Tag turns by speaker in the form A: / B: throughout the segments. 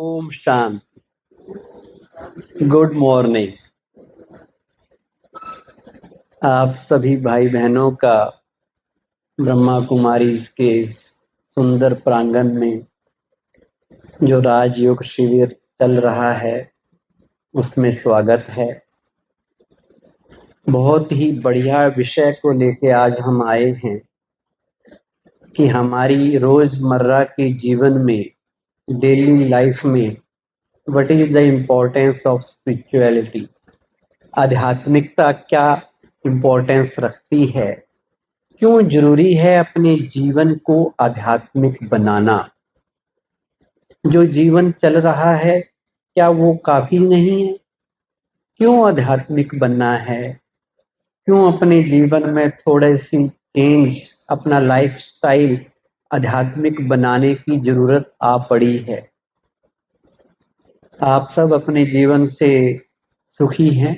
A: Om Shanti. Good morning. आप सभी भाई बहनों का ब्रह्मा कुमारी के इस सुंदर प्रांगण में जो राजयोग शिविर चल रहा है उसमें स्वागत है। बहुत ही बढ़िया विषय को लेके आज हम आए हैं कि हमारी रोजमर्रा के जीवन में, डेली लाइफ में, what is the importance of spirituality. आध्यात्मिकता क्या इम्पोर्टेंस रखती है, क्यों जरूरी है अपने जीवन को आध्यात्मिक बनाना। जो जीवन चल रहा है क्या वो काफी नहीं है? क्यों आध्यात्मिक बनना है? क्यों अपने जीवन में थोड़े सी चेंज, अपना लाइफस्टाइल आध्यात्मिक बनाने की जरूरत आ पड़ी है? आप सब अपने जीवन से सुखी हैं?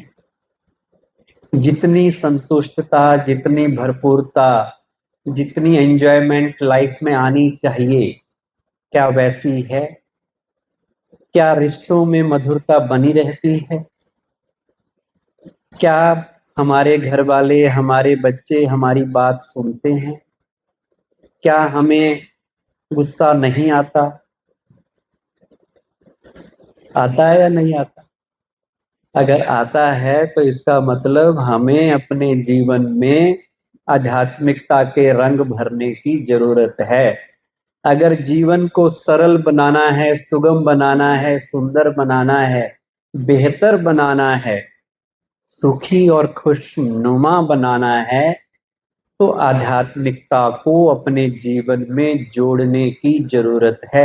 A: जितनी संतुष्टता, जितनी भरपूरता, जितनी एंजॉयमेंट लाइफ में आनी चाहिए, क्या वैसी है? क्या रिश्तों में मधुरता बनी रहती है? क्या हमारे घर वाले, हमारे बच्चे हमारी बात सुनते हैं? क्या हमें गुस्सा नहीं आता? आता है या नहीं आता? अगर आता है तो इसका मतलब हमें अपने जीवन में आध्यात्मिकता के रंग भरने की जरूरत है। अगर जीवन को सरल बनाना है, सुगम बनाना है, सुंदर बनाना है, बेहतर बनाना है, सुखी और खुशनुमा बनाना है, तो आध्यात्मिकता को अपने जीवन में जोड़ने की जरूरत है।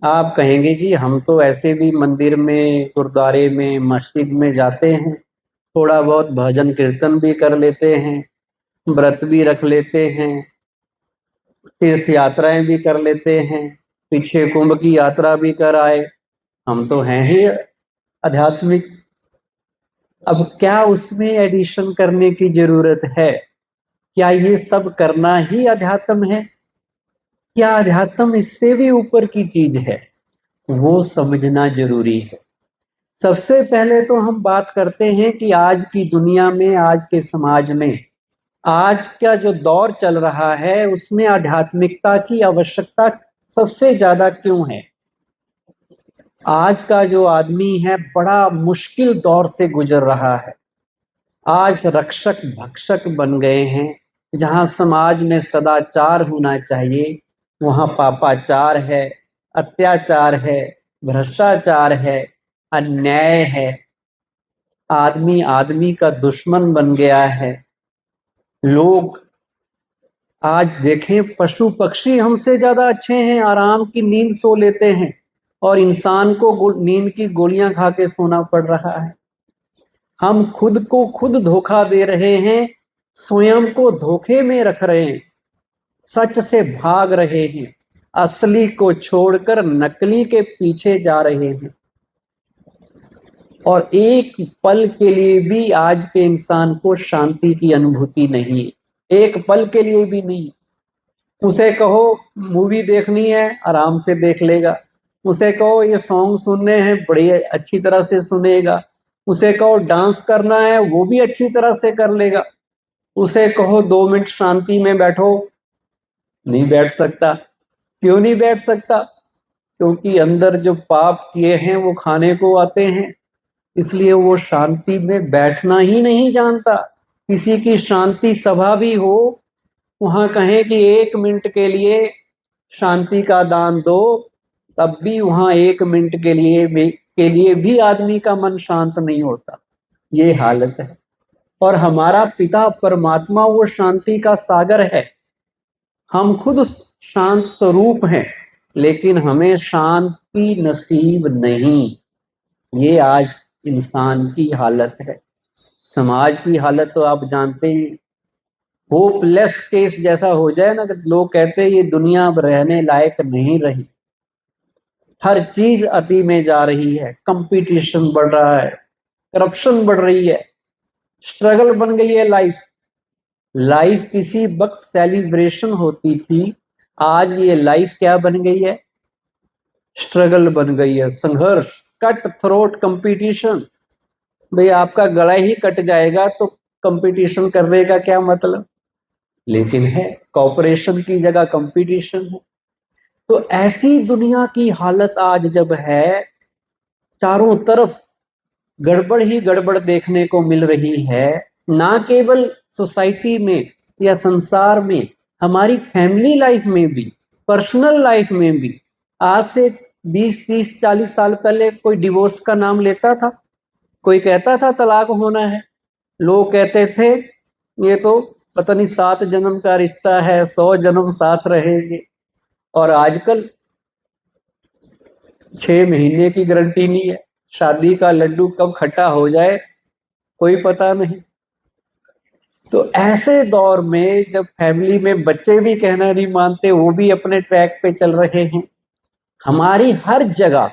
A: आप कहेंगे जी हम तो ऐसे भी मंदिर में, गुरुद्वारे में, मस्जिद में जाते हैं, थोड़ा बहुत भजन कीर्तन भी कर लेते हैं, व्रत भी रख लेते हैं, तीर्थ यात्राएं भी कर लेते हैं, पीछे कुंभ की यात्रा भी कर आए, हम तो हैं ही आध्यात्मिक। अब क्या उसमें एडिशन करने की जरूरत है? क्या ये सब करना ही अध्यात्म है? क्या अध्यात्म इससे भी ऊपर की चीज है? वो समझना जरूरी है। सबसे पहले तो हम बात करते हैं कि आज की दुनिया में, आज के समाज में, आज का जो दौर चल रहा है उसमें आध्यात्मिकता की आवश्यकता सबसे ज्यादा क्यों है? आज का जो आदमी है बड़ा मुश्किल दौर से गुजर रहा है। आज रक्षक भक्षक बन गए हैं। जहां समाज में सदाचार होना चाहिए वहां पापाचार है, अत्याचार है, भ्रष्टाचार है, अन्याय है। आदमी आदमी का दुश्मन बन गया है। लोग आज देखें, पशु पक्षी हमसे ज्यादा अच्छे हैं, आराम की नींद सो लेते हैं, और इंसान को नींद की गोलियां खा के सोना पड़ रहा है। हम खुद को खुद धोखा दे रहे हैं, स्वयं को धोखे में रख रहे हैं, सच से भाग रहे हैं, असली को छोड़कर नकली के पीछे जा रहे हैं। और एक पल के लिए भी आज के इंसान को शांति की अनुभूति नहीं है, एक पल के लिए भी नहीं। उसे कहो मूवी देखनी है, आराम से देख लेगा। उसे कहो ये सॉन्ग सुनने हैं, बड़ी अच्छी तरह से सुनेगा। उसे कहो डांस करना है, वो भी अच्छी तरह से कर लेगा। उसे कहो 2 मिनट शांति में बैठो, नहीं बैठ सकता। क्यों नहीं बैठ सकता? क्योंकि अंदर जो पाप किए हैं वो खाने को आते हैं, इसलिए वो शांति में बैठना ही नहीं जानता। किसी की शांति सभा भी हो, वहां कहें कि 1 मिनट के लिए शांति का दान दो, तब भी वहां 1 मिनट के लिए भी आदमी का मन शांत नहीं होता। ये हालत है। और हमारा पिता परमात्मा वो शांति का सागर है। हम खुद शांत स्वरूप हैं, लेकिन हमें शांति नसीब नहीं। ये आज इंसान की हालत है। समाज की हालत तो आप जानते ही। होपलेस केस जैसा हो जाए ना, लोग कहते हैं ये दुनिया अब रहने लायक नहीं रही। हर चीज अति में जा रही है, कंपटीशन बढ़ रहा है, करप्शन बढ़ रही है, स्ट्रगल बन गई है लाइफ। लाइफ किसी वक्त सेलिब्रेशन होती थी, आज ये लाइफ क्या बन गई है? स्ट्रगल बन गई है, संघर्ष, कट थ्रोट कंपटीशन। भाई आपका गला ही कट जाएगा तो कंपटीशन करने का क्या मतलब। लेकिन है, कॉपरेशन की जगह कंपटीशन है। तो ऐसी दुनिया की हालत आज जब है, चारों तरफ गड़बड़ ही गड़बड़ देखने को मिल रही है, ना केवल सोसाइटी में या संसार में, हमारी फैमिली लाइफ में भी, पर्सनल लाइफ में भी। आज से 20, 30, 40 साल पहले कोई डिवोर्स का नाम लेता था? कोई कहता था तलाक होना है? लोग कहते थे ये तो पता नहीं 7 जन्म का रिश्ता है, 100 जन्म साथ रहेंगे। और आजकल 6 महीने की गारंटी नहीं है, शादी का लड्डू कब खट्टा हो जाए कोई पता नहीं। तो ऐसे दौर में जब फैमिली में बच्चे भी कहना नहीं मानते, वो भी अपने ट्रैक पे चल रहे हैं, हमारी हर जगह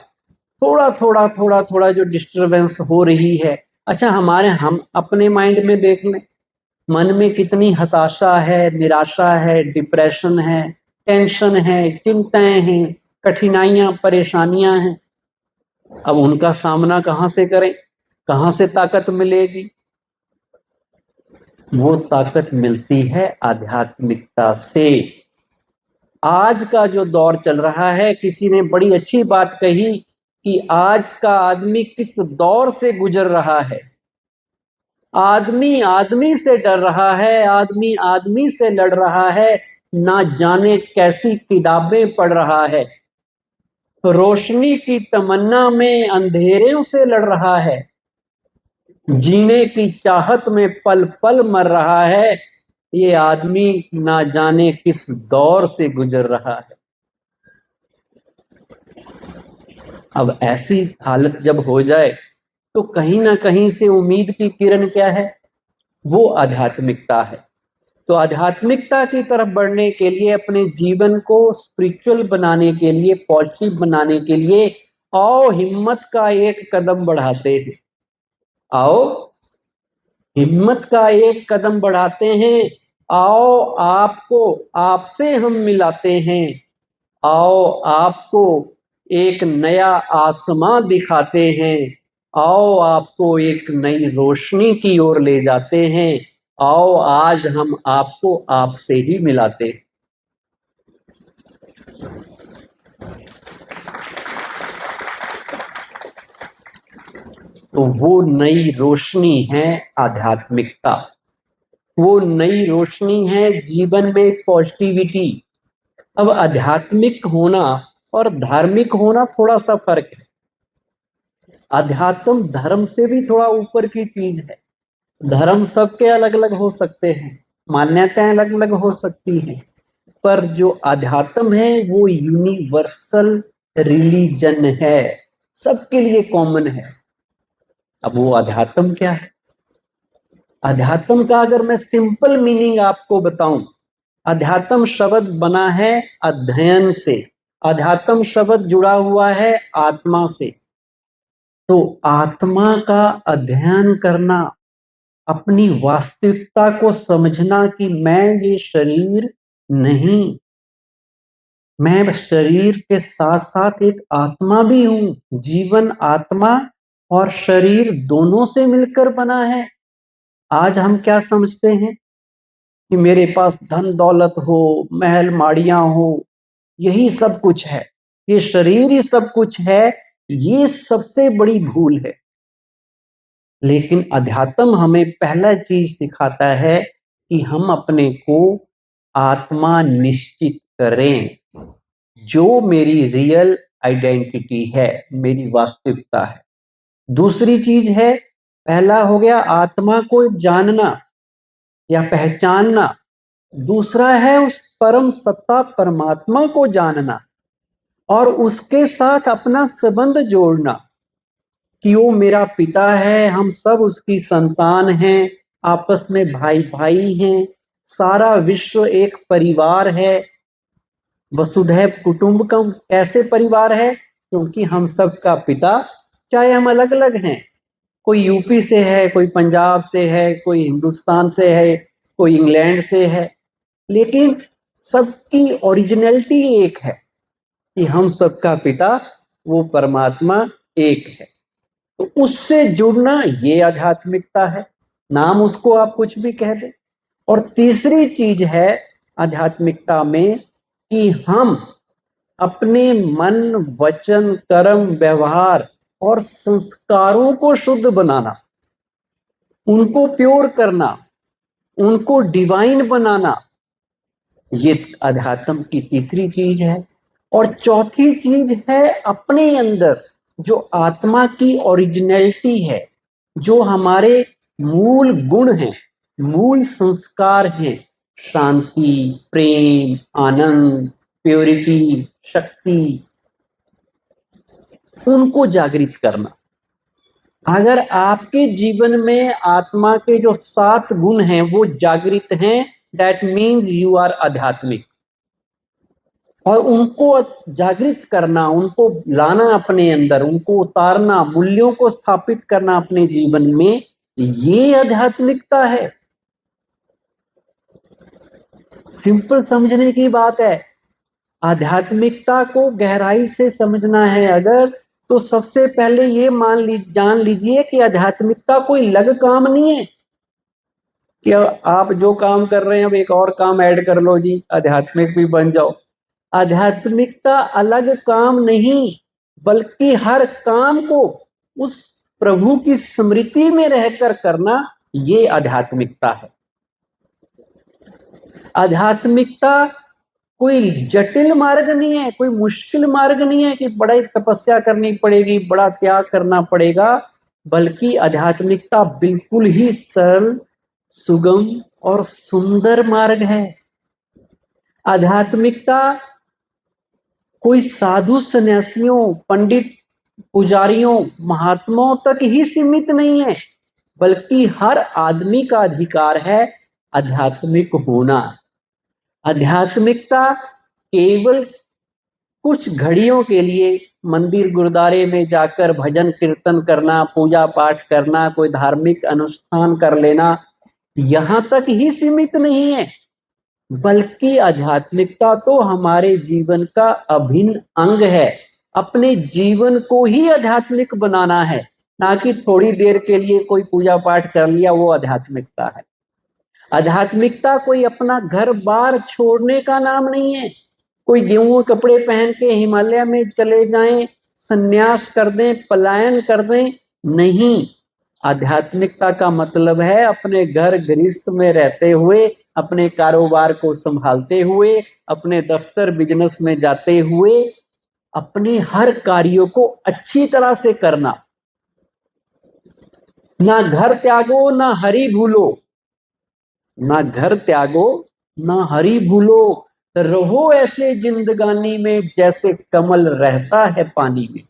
A: थोड़ा थोड़ा थोड़ा थोड़ा जो डिस्टरबेंस हो रही है। अच्छा, हम अपने माइंड में देख लें, मन में कितनी हताशा है, निराशा है, डिप्रेशन है, टेंशन है, चिंताएं हैं, कठिनाइयां, परेशानियां हैं। अब उनका सामना कहां से करें, कहां से ताकत मिलेगी? वो ताकत मिलती है आध्यात्मिकता से। आज का जो दौर चल रहा है, किसी ने बड़ी अच्छी बात कही कि आज का आदमी किस दौर से गुजर रहा है। आदमी आदमी से डर रहा है, आदमी आदमी से लड़ रहा है, ना जाने कैसी किताबें पढ़ रहा है, रोशनी की तमन्ना में अंधेरों से लड़ रहा है, जीने की चाहत में पल पल मर रहा है। ये आदमी ना जाने किस दौर से गुजर रहा है। अब ऐसी हालत जब हो जाए तो कहीं ना कहीं से उम्मीद की किरण क्या है? वो आध्यात्मिकता है। तो आध्यात्मिकता की तरफ बढ़ने के लिए, अपने जीवन को स्पिरिचुअल बनाने के लिए, पॉजिटिव बनाने के लिए, आओ हिम्मत का एक कदम बढ़ाते हैं। आओ हिम्मत का एक कदम बढ़ाते हैं। आओ आपको आपसे हम मिलाते हैं। आओ आपको एक नया आसमां दिखाते हैं। आओ आपको एक नई रोशनी की ओर ले जाते हैं। आओ आज हम आपको आपसे ही मिलाते हैं। तो वो नई रोशनी है आध्यात्मिकता। वो नई रोशनी है जीवन में पॉजिटिविटी। अब आध्यात्मिक होना और धार्मिक होना थोड़ा सा फर्क है। अध्यात्म धर्म से भी थोड़ा ऊपर की चीज है। धर्म सबके अलग अलग हो सकते हैं, मान्यताएं अलग अलग हो सकती हैं, पर जो अध्यात्म है वो यूनिवर्सल रिलीजन है, सबके लिए कॉमन है। अब वो अध्यात्म क्या है? अध्यात्म का अगर मैं सिंपल मीनिंग आपको बताऊं, अध्यात्म शब्द बना है अध्ययन से। अध्यात्म शब्द जुड़ा हुआ है आत्मा से। तो आत्मा का अध्ययन करना, अपनी वास्तविकता को समझना कि मैं ये शरीर नहीं, मैं शरीर के साथ साथ एक आत्मा भी हूं। जीवन आत्मा और शरीर दोनों से मिलकर बना है। आज हम क्या समझते हैं कि मेरे पास धन दौलत हो, महल माड़ियां हो, यही सब कुछ है, ये शरीर ही सब कुछ है। ये सबसे बड़ी भूल है। लेकिन अध्यात्म हमें पहला चीज सिखाता है कि हम अपने को आत्मा निश्चित करें, जो मेरी रियल आइडेंटिटी है, मेरी वास्तविकता है। दूसरी चीज है, पहला हो गया आत्मा को जानना या पहचानना। दूसरा है उस परम सत्ता परमात्मा को जानना और उसके साथ अपना संबंध जोड़ना कि वो मेरा पिता है, हम सब उसकी संतान हैं, आपस में भाई भाई हैं, सारा विश्व एक परिवार है। वसुधैव कुटुंबकम कैसे परिवार है? क्योंकि हम सब का पिता, चाहे हम अलग अलग हैं, कोई यूपी से है, कोई पंजाब से है, कोई हिंदुस्तान से है, कोई इंग्लैंड से है, लेकिन सबकी ओरिजिनलिटी एक है। कि हम सबका पिता वो परमात्मा एक है। तो उससे जुड़ना ये आध्यात्मिकता है, नाम उसको आप कुछ भी कह दें। और तीसरी चीज है आध्यात्मिकता में कि हम अपने मन, वचन, कर्म, व्यवहार और संस्कारों को शुद्ध बनाना, उनको प्योर करना, उनको डिवाइन बनाना, ये अध्यात्म की तीसरी चीज है। और चौथी चीज है अपने अंदर जो आत्मा की ओरिजिनलिटी है, जो हमारे मूल गुण हैं, मूल संस्कार हैं, शांति, प्रेम, आनंद, प्योरिटी, शक्ति, उनको जागृत करना। अगर आपके जीवन में आत्मा के जो 7 गुण हैं वो जागृत हैं, दैट मीन्स यू आर आध्यात्मिक। और उनको जागृत करना, उनको लाना अपने अंदर, उनको उतारना, मूल्यों को स्थापित करना अपने जीवन में, ये आध्यात्मिकता है। सिंपल समझने की बात है। आध्यात्मिकता को गहराई से समझना है अगर, तो सबसे पहले ये जान लीजिए कि आध्यात्मिकता कोई लग काम नहीं है कि आप जो काम कर रहे हैं अब एक और काम ऐड कर लो जी, आध्यात्मिक भी बन जाओ। आध्यात्मिकता अलग काम नहीं, बल्कि हर काम को उस प्रभु की स्मृति में रहकर करना, ये आध्यात्मिकता है। आध्यात्मिकता कोई जटिल मार्ग नहीं है, कोई मुश्किल मार्ग नहीं है कि बड़ा तपस्या करनी पड़ेगी, बड़ा त्याग करना पड़ेगा, बल्कि आध्यात्मिकता बिल्कुल ही सरल, सुगम और सुंदर मार्ग है। आध्यात्मिकता कोई साधु सन्यासियों, पंडित, पुजारियों, महात्माओं तक ही सीमित नहीं है, बल्कि हर आदमी का अधिकार है आध्यात्मिक होना। आध्यात्मिकता केवल कुछ घड़ियों के लिए मंदिर गुरुद्वारे में जाकर भजन कीर्तन करना, पूजा पाठ करना, कोई धार्मिक अनुष्ठान कर लेना, यहां तक ही सीमित नहीं है, बल्कि आध्यात्मिकता तो हमारे जीवन का अभिन्न अंग है। अपने जीवन को ही आध्यात्मिक बनाना है, ना कि थोड़ी देर के लिए कोई पूजा पाठ कर लिया वो आध्यात्मिकता है। आध्यात्मिकता कोई अपना घर बार छोड़ने का नाम नहीं है, कोई गेहूं कपड़े पहन के हिमालय में चले जाएं, संन्यास कर दें, पलायन कर दें, नहीं। आध्यात्मिकता का मतलब है अपने घर गृहस्थ में रहते हुए, अपने कारोबार को संभालते हुए, अपने दफ्तर बिजनेस में जाते हुए, अपने हर कार्यों को अच्छी तरह से करना। ना घर त्यागो ना हरि भूलो, ना घर त्यागो ना हरि भूलो, रहो ऐसे जिंदगानी में जैसे कमल रहता है पानी में।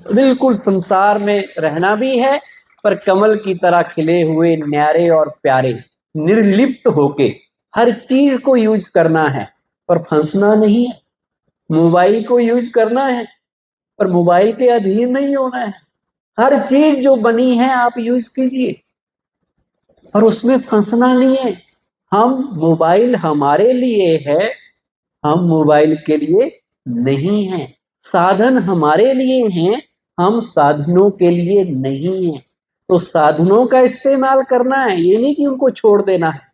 A: बिल्कुल संसार में रहना भी है, पर कमल की तरह खिले हुए, न्यारे और प्यारे, निर्लिप्त होके हर चीज को यूज करना है, पर फंसना नहीं है। मोबाइल को यूज करना है, पर मोबाइल के अधीन नहीं होना है। हर चीज जो बनी है आप यूज कीजिए, पर उसमें फंसना नहीं है। हम मोबाइल हमारे लिए है, हम मोबाइल के लिए नहीं है। साधन हमारे लिए हैं, हम साधनों के लिए नहीं है। तो साधनों का इस्तेमाल करना है, ये नहीं कि उनको छोड़ देना है।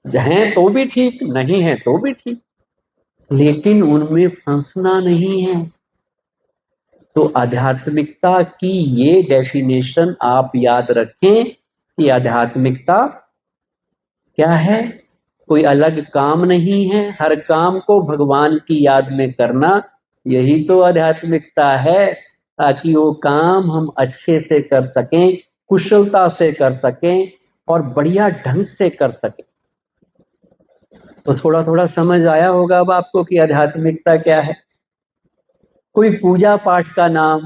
A: हैं तो भी ठीक, नहीं है तो भी ठीक, लेकिन उनमें फंसना नहीं है। तो आध्यात्मिकता की ये डेफिनेशन आप याद रखें कि आध्यात्मिकता क्या है, कोई अलग काम नहीं है, हर काम को भगवान की याद में करना, यही तो आध्यात्मिकता है, ताकि वो काम हम अच्छे से कर सकें, कुशलता से कर सकें और बढ़िया ढंग से कर सकें। तो थोड़ा थोड़ा समझ आया होगा अब आपको कि आध्यात्मिकता क्या है। कोई पूजा पाठ का नाम,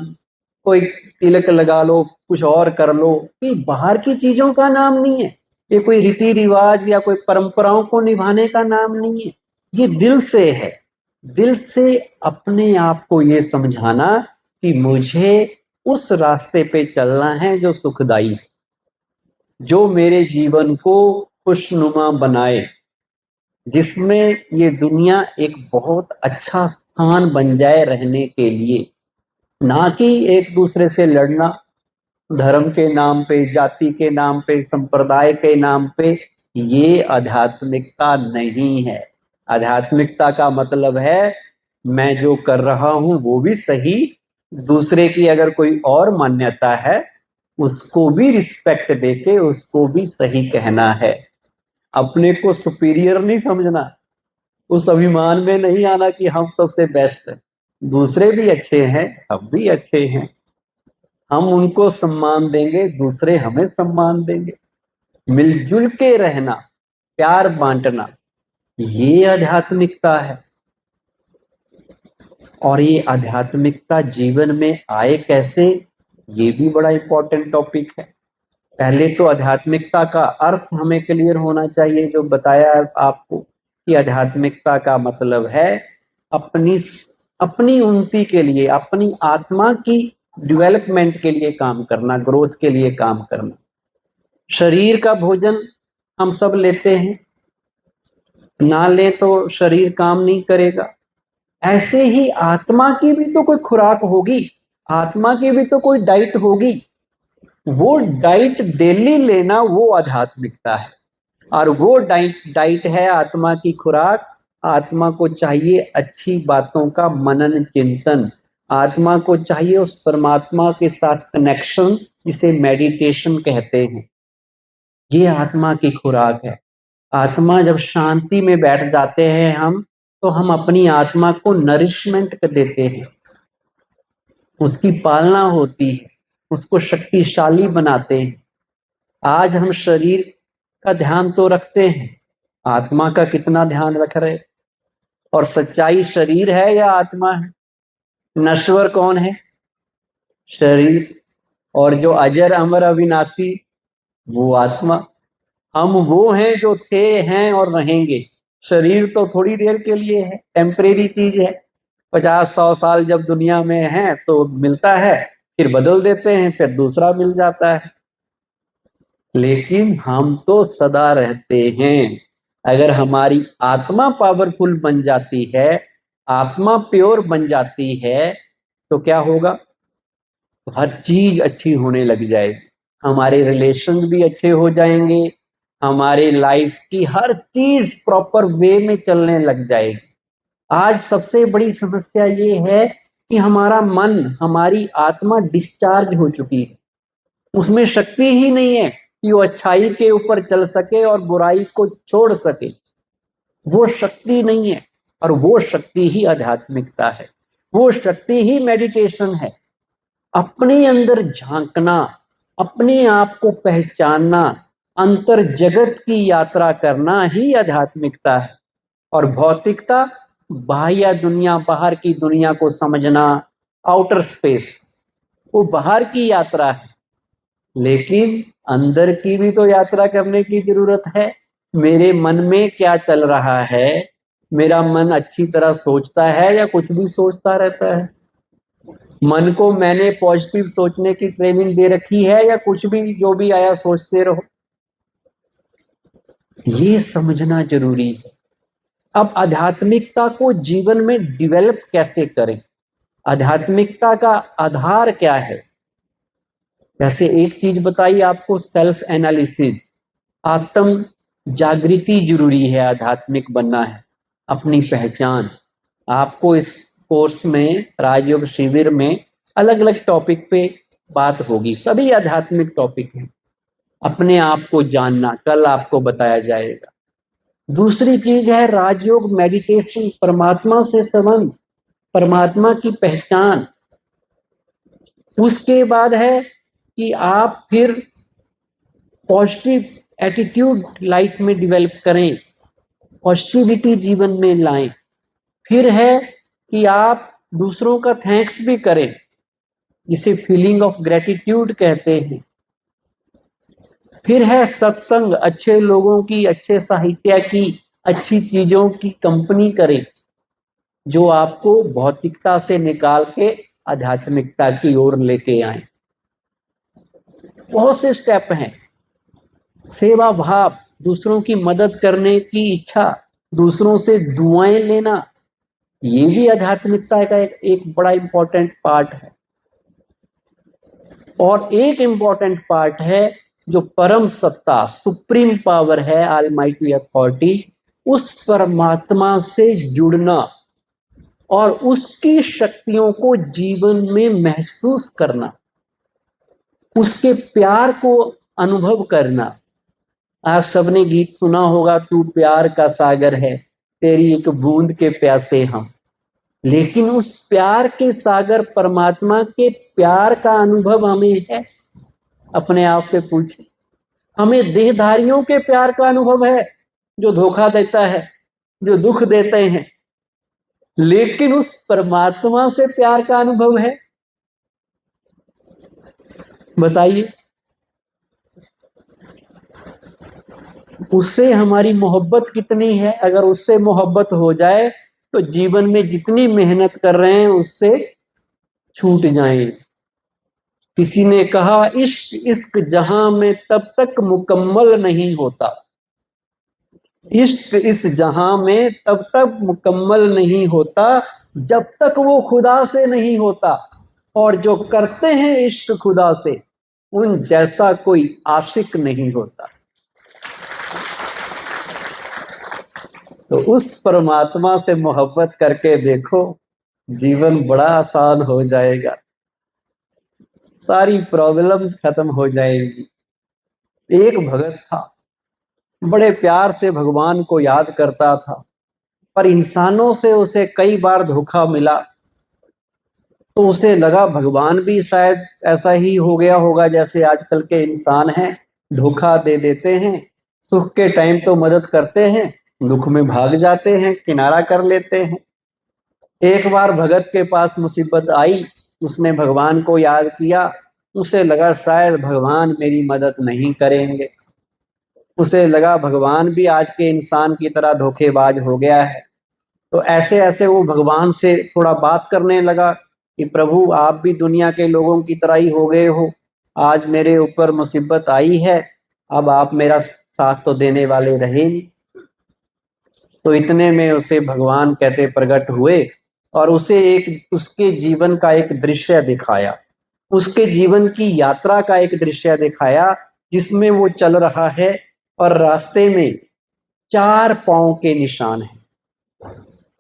A: कोई तिलक लगा लो, कुछ और कर लो, ये बाहर की चीजों का नाम नहीं है, ये कोई रीति रिवाज या कोई परंपराओं को निभाने का नाम नहीं है, ये दिल से है। दिल से अपने आप को ये समझाना कि मुझे उस रास्ते पे चलना है जो सुखदाई है, जो मेरे जीवन को खुशनुमा बनाए, जिसमें ये दुनिया एक बहुत अच्छा स्थान बन जाए रहने के लिए, ना कि एक दूसरे से लड़ना धर्म के नाम पे, जाति के नाम पे, संप्रदाय के नाम पे। ये आध्यात्मिकता नहीं है। आध्यात्मिकता का मतलब है मैं जो कर रहा हूं वो भी सही, दूसरे की अगर कोई और मान्यता है उसको भी रिस्पेक्ट देके उसको भी सही कहना है। अपने को सुपीरियर नहीं समझना, उस अभिमान में नहीं आना कि हम सबसे बेस्ट हैं। दूसरे भी अच्छे हैं, हम भी अच्छे हैं, हम उनको सम्मान देंगे, दूसरे हमें सम्मान देंगे। मिलजुल के रहना, प्यार बांटना, ये आध्यात्मिकता है। और ये आध्यात्मिकता जीवन में आए कैसे, ये भी बड़ा इंपॉर्टेंट टॉपिक है। पहले तो आध्यात्मिकता का अर्थ हमें क्लियर होना चाहिए, जो बताया आपको कि आध्यात्मिकता का मतलब है अपनी अपनी उन्नति के लिए, अपनी आत्मा की डेवलपमेंट के लिए काम करना, ग्रोथ के लिए काम करना। शरीर का भोजन हम सब लेते हैं, ना लें तो शरीर काम नहीं करेगा। ऐसे ही आत्मा की भी तो कोई खुराक होगी, आत्मा की भी तो कोई डाइट होगी। वो डाइट डेली लेना वो आध्यात्मिकता है। और वो डाइट है आत्मा की खुराक। आत्मा को चाहिए अच्छी बातों का मनन चिंतन, आत्मा को चाहिए उस परमात्मा के साथ कनेक्शन, जिसे मेडिटेशन कहते हैं। ये आत्मा की खुराक है। आत्मा जब शांति में बैठ जाते हैं हम, तो हम अपनी आत्मा को नरिशमेंट देते हैं, उसकी पालना होती है, उसको शक्तिशाली बनाते हैं। आज हम शरीर का ध्यान तो रखते हैं, आत्मा का कितना ध्यान रख रहे? और सच्चाई शरीर है या आत्मा है? नश्वर कौन है? शरीर। और जो अजर अमर अविनाशी, वो आत्मा। हम वो हैं जो थे, हैं और रहेंगे। शरीर तो थोड़ी देर के लिए है, टेम्परेरी चीज है। 50-100 साल जब दुनिया में है तो मिलता है, फिर बदल देते हैं, फिर दूसरा मिल जाता है। लेकिन हम तो सदा रहते हैं। अगर हमारी आत्मा पावरफुल बन जाती है, आत्मा प्योर बन जाती है, तो क्या होगा? हर चीज अच्छी होने लग जाएगी। हमारे रिलेशंस भी अच्छे हो जाएंगे, हमारे लाइफ की हर चीज प्रॉपर वे में चलने लग जाएगी। आज सबसे बड़ी समस्या ये है कि हमारा मन, हमारी आत्मा डिस्चार्ज हो चुकी है। उसमें शक्ति ही नहीं है कि वो अच्छाई के ऊपर चल सके और बुराई को छोड़ सके। वो शक्ति नहीं है। और वो शक्ति ही आध्यात्मिकता है, वो शक्ति ही मेडिटेशन है। अपने अंदर झांकना, अपने आप को पहचानना, अंतर जगत की यात्रा करना ही आध्यात्मिकता है। और भौतिकता बाह्य दुनिया, बाहर की दुनिया को समझना, आउटर स्पेस, वो बाहर की यात्रा है। लेकिन अंदर की भी तो यात्रा करने की जरूरत है। मेरे मन में क्या चल रहा है? मेरा मन अच्छी तरह सोचता है या कुछ भी सोचता रहता है? मन को मैंने पॉजिटिव सोचने की ट्रेनिंग दे रखी है या कुछ भी जो भी आया सोचते रहो? ये समझना जरूरी है। अब आध्यात्मिकता को जीवन में डेवलप कैसे करें? आध्यात्मिकता का आधार क्या है? जैसे एक चीज बताई आपको, सेल्फ एनालिसिस, आत्म जागृति जरूरी है। आध्यात्मिक बनना है, अपनी पहचान। आपको इस कोर्स में, राजयोग शिविर में, अलग अलग टॉपिक पे बात होगी, सभी आध्यात्मिक टॉपिक हैं। अपने आप को जानना कल आपको बताया जाएगा। दूसरी चीज है राजयोग मेडिटेशन, परमात्मा से संबंध, परमात्मा की पहचान। उसके बाद है कि आप फिर पॉजिटिव एटीट्यूड लाइफ में डेवलप करें, पॉजिटिविटी जीवन में लाएं। फिर है कि आप दूसरों का थैंक्स भी करें, जिसे फीलिंग ऑफ ग्रेटिट्यूड कहते हैं। फिर है सत्संग, अच्छे लोगों की, अच्छे साहित्य की, अच्छी चीजों की कंपनी करें, जो आपको भौतिकता से निकाल के आध्यात्मिकता की ओर लेके आए। बहुत से स्टेप हैं। सेवा भाव, दूसरों की मदद करने की इच्छा, दूसरों से दुआएं लेना, ये भी आध्यात्मिकता का एक बड़ा इंपॉर्टेंट पार्ट है। और एक इंपॉर्टेंट पार्ट है जो परम सत्ता, सुप्रीम पावर है, ऑलमाइटी अथॉरिटी, उस परमात्मा से जुड़ना और उसकी शक्तियों को जीवन में महसूस करना, उसके प्यार को अनुभव करना। आप सबने गीत सुना होगा, तू प्यार का सागर है, तेरी एक बूंद के प्यासे हम। लेकिन उस प्यार के सागर परमात्मा के प्यार का अनुभव हमें है? अपने आप से पूछे। हमें देहधारियों के प्यार का अनुभव है, जो धोखा देता है, जो दुख देते हैं। लेकिन उस परमात्मा से प्यार का अनुभव है? बताइए। उससे हमारी मोहब्बत कितनी है? अगर उससे मोहब्बत हो जाए तो जीवन में जितनी मेहनत कर रहे हैं उससे छूट जाएं। किसी ने कहा, इश्क इश्क जहां में तब तक मुकम्मल नहीं होता। इश्क इस जहां में तब तक मुकम्मल नहीं होता जब तक वो खुदा से नहीं होता। और जो करते हैं इश्क खुदा से, उन जैसा कोई आशिक नहीं होता। तो उस परमात्मा से मोहब्बत करके देखो, जीवन बड़ा आसान हो जाएगा, सारी प्रॉब्लम्स खत्म हो जाएगी। एक भगत था, बड़े प्यार से भगवान को याद करता था, पर इंसानों से उसे कई बार धोखा मिला। तो उसे लगा भगवान भी शायद ऐसा ही हो गया होगा जैसे आजकल के इंसान हैं, धोखा दे देते हैं। सुख के टाइम तो मदद करते हैं, दुख में भाग जाते हैं, किनारा कर लेते हैं। एक बार भगत के पास मुसीबत आई, उसने भगवान को याद किया। उसे लगा शायद भगवान मेरी मदद नहीं करेंगे। उसे लगा भगवान भी आज के इंसान की तरह धोखेबाज हो गया है। तो ऐसे ऐसे वो भगवान से थोड़ा बात करने लगा कि प्रभु, आप भी दुनिया के लोगों की तरह ही हो गए हो, आज मेरे ऊपर मुसीबत आई है, अब आप मेरा साथ तो देने वाले रहे नहीं। तो इतने में उसे भगवान कहते प्रकट हुए और उसे एक उसके जीवन का एक दृश्य दिखाया, उसके जीवन की यात्रा का एक दृश्य दिखाया, जिसमें वो चल रहा है और रास्ते में 4 पांव के निशान हैं।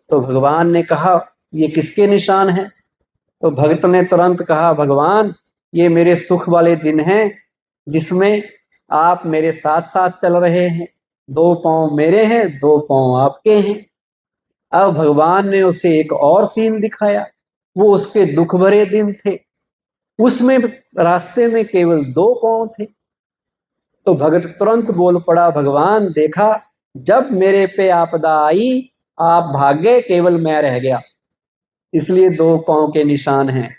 A: तो भगवान ने कहा, ये किसके निशान हैं? तो भक्त ने तुरंत कहा, भगवान, ये मेरे सुख वाले दिन हैं, जिसमें आप मेरे साथ साथ चल रहे हैं। 2 पांव मेरे हैं, 2 पांव आपके हैं। अब भगवान ने उसे एक और सीन दिखाया, वो उसके दुख भरे दिन थे, उसमें रास्ते में केवल 2 पांव थे। तो भगत तुरंत बोल पड़ा, भगवान देखा, जब मेरे पे आपदा आई आप भाग गए, केवल मैं रह गया, इसलिए 2 पांव के निशान हैं।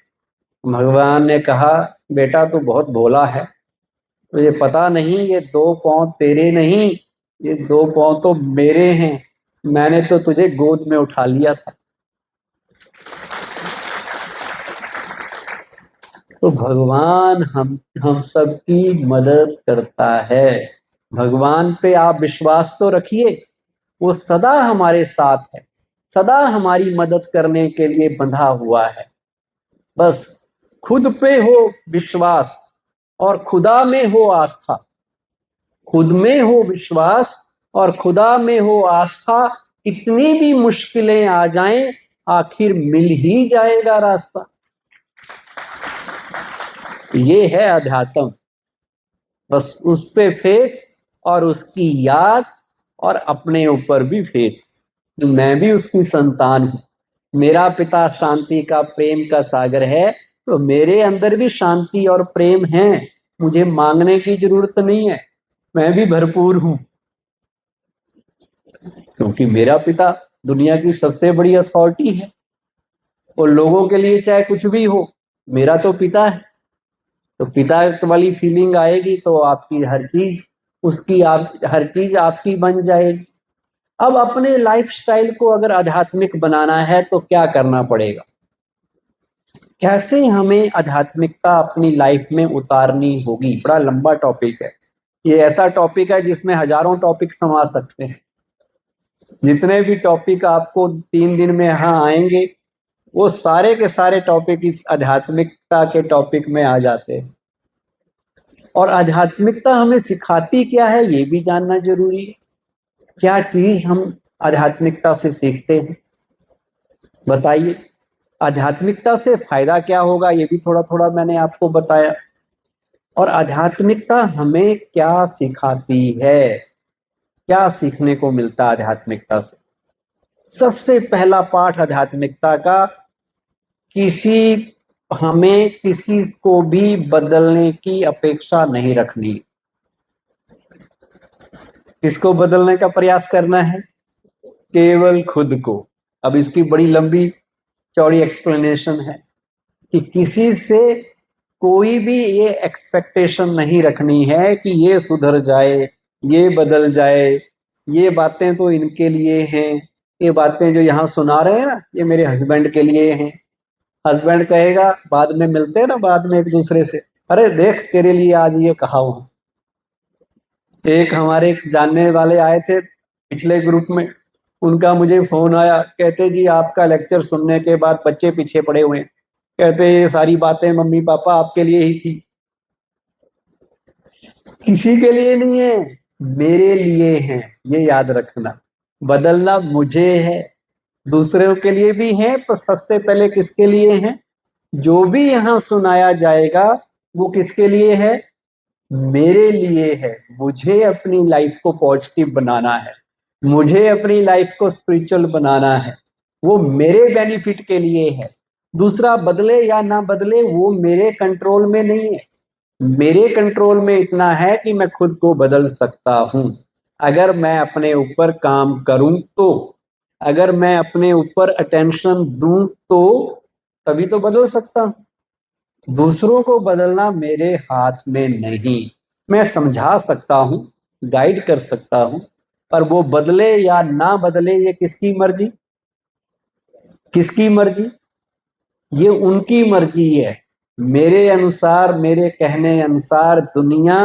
A: भगवान ने कहा, बेटा तू बहुत भोला है, तुझे पता नहीं ये 2 पांव तेरे नहीं, ये 2 पांव तो मेरे हैं, मैंने तो तुझे गोद में उठा लिया था। तो भगवान हम सबकी मदद करता है। भगवान पे आप विश्वास तो रखिए, वो सदा हमारे साथ है, सदा हमारी मदद करने के लिए बंधा हुआ है। बस खुद पे हो विश्वास और खुदा में हो आस्था। खुद में हो विश्वास और खुदा में हो आस्था। कितनी भी मुश्किलें आ जाएं, आखिर मिल ही जाएगा रास्ता। ये है अध्यात्म। बस उस पे फेथ और उसकी याद और अपने ऊपर भी फेथ। मैं भी उसकी संतान हूं, मेरा पिता शांति का प्रेम का सागर है, तो मेरे अंदर भी शांति और प्रेम है। मुझे मांगने की जरूरत नहीं है, मैं भी भरपूर हूं, क्योंकि मेरा पिता दुनिया की सबसे बड़ी अथॉरिटी है। और लोगों के लिए चाहे कुछ भी हो, मेरा तो पिता है। तो पिता वाली फीलिंग आएगी तो आपकी हर चीज उसकी, आप हर चीज आपकी बन जाएगी। अब अपने लाइफस्टाइल को अगर आध्यात्मिक बनाना है तो क्या करना पड़ेगा? कैसे हमें आध्यात्मिकता अपनी लाइफ में उतारनी होगी? बड़ा लंबा टॉपिक है ये, ऐसा टॉपिक है जिसमें हजारों टॉपिक समा सकते हैं। जितने भी टॉपिक आपको 3 दिन में यहाँ आएंगे, वो सारे के सारे टॉपिक इस आध्यात्मिकता के टॉपिक में आ जाते हैं। और आध्यात्मिकता हमें सिखाती क्या है, ये भी जानना जरूरी है। क्या चीज हम आध्यात्मिकता से सीखते हैं, बताइए। आध्यात्मिकता से फायदा क्या होगा, ये भी थोड़ा थोड़ा मैंने आपको बताया। और आध्यात्मिकता हमें क्या सिखाती है, क्या सीखने को मिलता है आध्यात्मिकता से। सबसे पहला पाठ आध्यात्मिकता का, हमें किसी को भी बदलने की अपेक्षा नहीं रखनी। किसको बदलने का प्रयास करना है? केवल खुद को। अब इसकी बड़ी लंबी चौड़ी एक्सप्लेनेशन है कि किसी से कोई भी ये एक्सपेक्टेशन नहीं रखनी है कि ये सुधर जाए, ये बदल जाए, ये बातें तो इनके लिए हैं, ये बातें जो यहाँ सुना रहे हैं ना, ये मेरे हस्बैंड के लिए हैं। हस्बैंड कहेगा, बाद में मिलते हैं ना, बाद में एक दूसरे से, अरे देख तेरे लिए आज ये कहा हूं। एक हमारे जानने वाले आए थे पिछले ग्रुप में, उनका मुझे फोन आया, कहते जी आपका लेक्चर सुनने के बाद बच्चे पीछे पड़े हुए हैं, कहते ये सारी बातें मम्मी पापा आपके लिए ही थी। किसी के लिए नहीं है, मेरे लिए है, ये याद रखना। बदलना मुझे है, दूसरों के लिए भी है, पर सबसे पहले किसके लिए है? जो भी यहाँ सुनाया जाएगा वो किसके लिए है? मेरे लिए है। मुझे अपनी लाइफ को पॉजिटिव बनाना है, मुझे अपनी लाइफ को स्पिरिचुअल बनाना है, वो मेरे बेनिफिट के लिए है। दूसरा बदले या ना बदले वो मेरे कंट्रोल में नहीं है। मेरे कंट्रोल में इतना है कि मैं खुद को बदल सकता हूं, अगर मैं अपने ऊपर काम करूं तो, अगर मैं अपने ऊपर अटेंशन दूं तो, तभी तो बदल सकता हूं। दूसरों को बदलना मेरे हाथ में नहीं। मैं समझा सकता हूं, गाइड कर सकता हूं, पर वो बदले या ना बदले ये किसकी मर्जी? किसकी मर्जी? ये उनकी मर्जी है। मेरे अनुसार, मेरे कहने अनुसार दुनिया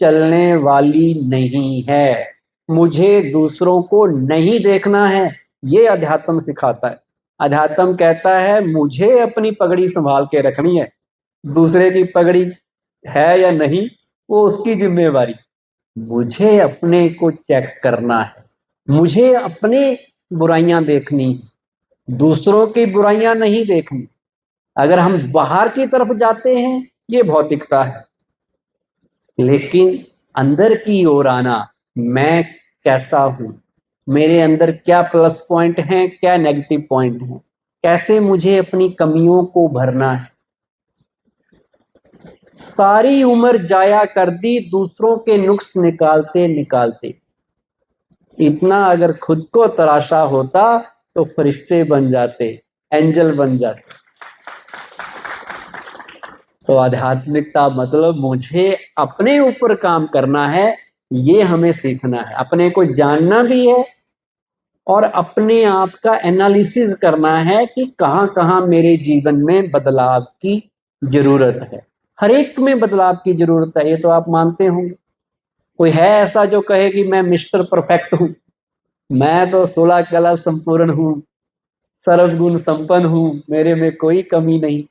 A: चलने वाली नहीं है। मुझे दूसरों को नहीं देखना है, ये अध्यात्म सिखाता है। अध्यात्म कहता है मुझे अपनी पगड़ी संभाल के रखनी है, दूसरे की पगड़ी है या नहीं वो उसकी जिम्मेवारी। मुझे अपने को चेक करना है, मुझे अपने बुराइयां देखनी, दूसरों की बुराइयां नहीं देखनी। अगर हम बाहर की तरफ जाते हैं ये भौतिकता है, लेकिन अंदर की ओर आना, मैं कैसा हूं, मेरे अंदर क्या प्लस पॉइंट हैं, क्या नेगेटिव पॉइंट हैं, कैसे मुझे अपनी कमियों को भरना है। सारी उम्र जाया कर दी दूसरों के नुक्स निकालते निकालते। इतना अगर खुद को तराशा होता तो फरिश्ते बन जाते, एंजल बन जाते। तो आध्यात्मिकता मतलब मुझे अपने ऊपर काम करना है, ये हमें सीखना है। अपने को जानना भी है और अपने आप का एनालिसिस करना है कि कहाँ कहाँ मेरे जीवन में बदलाव की जरूरत है। हर एक में बदलाव की जरूरत है, ये तो आप मानते होंगे। कोई है ऐसा जो कहे कि मैं मिस्टर परफेक्ट हूं, मैं तो 16 कला संपूर्ण हूं, सर्वगुण संपन्न हूं, मेरे में कोई कमी नहीं?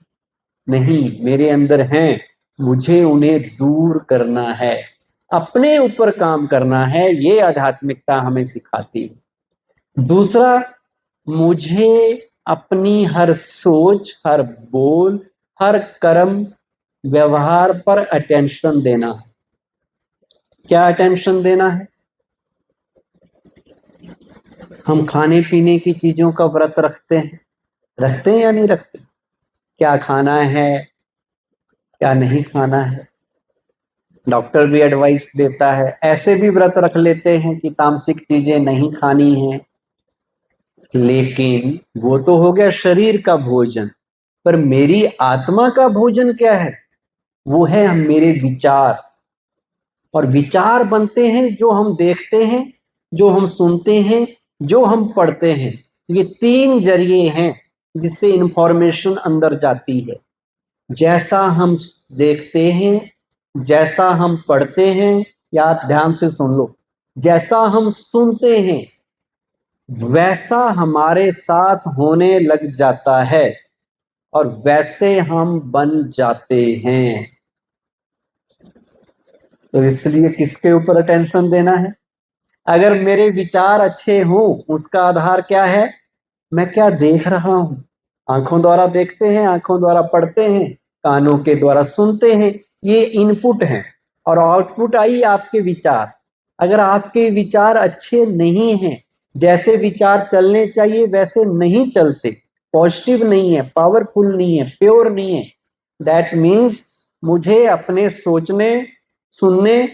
A: नहीं, मेरे अंदर हैं, मुझे उन्हें दूर करना है, अपने ऊपर काम करना है। ये आध्यात्मिकता हमें सिखाती है। दूसरा, मुझे अपनी हर सोच, हर बोल, हर कर्म, व्यवहार पर अटेंशन देना है। क्या अटेंशन देना है? हम खाने पीने की चीजों का व्रत रखते हैं या नहीं रखते? क्या खाना है, क्या नहीं खाना है, डॉक्टर भी एडवाइस देता है। ऐसे भी व्रत रख लेते हैं कि तामसिक चीजें नहीं खानी है, लेकिन वो तो हो गया शरीर का भोजन। पर मेरी आत्मा का भोजन क्या है? वो है मेरे विचार। और विचार बनते हैं जो हम देखते हैं, जो हम सुनते हैं, जो हम पढ़ते हैं। ये 3 जरिए हैं जिससे इंफॉर्मेशन अंदर जाती है। जैसा हम देखते हैं, जैसा हम पढ़ते हैं, या आप ध्यान से सुन लो, जैसा हम सुनते हैं वैसा हमारे साथ होने लग जाता है और वैसे हम बन जाते हैं। तो इसलिए किसके ऊपर अटेंशन देना है? अगर मेरे विचार अच्छे हों, उसका आधार क्या है? मैं क्या देख रहा हूं? आंखों द्वारा देखते हैं, आंखों द्वारा पढ़ते हैं, कानों के द्वारा सुनते हैं, ये इनपुट हैं। और आउटपुट आई आपके विचार। अगर आपके विचार अच्छे नहीं हैं, जैसे विचार चलने चाहिए वैसे नहीं चलते, पॉजिटिव नहीं है, पावरफुल नहीं है, प्योर नहीं है, दैट मीन्स मुझे अपने सोचने, सुनने,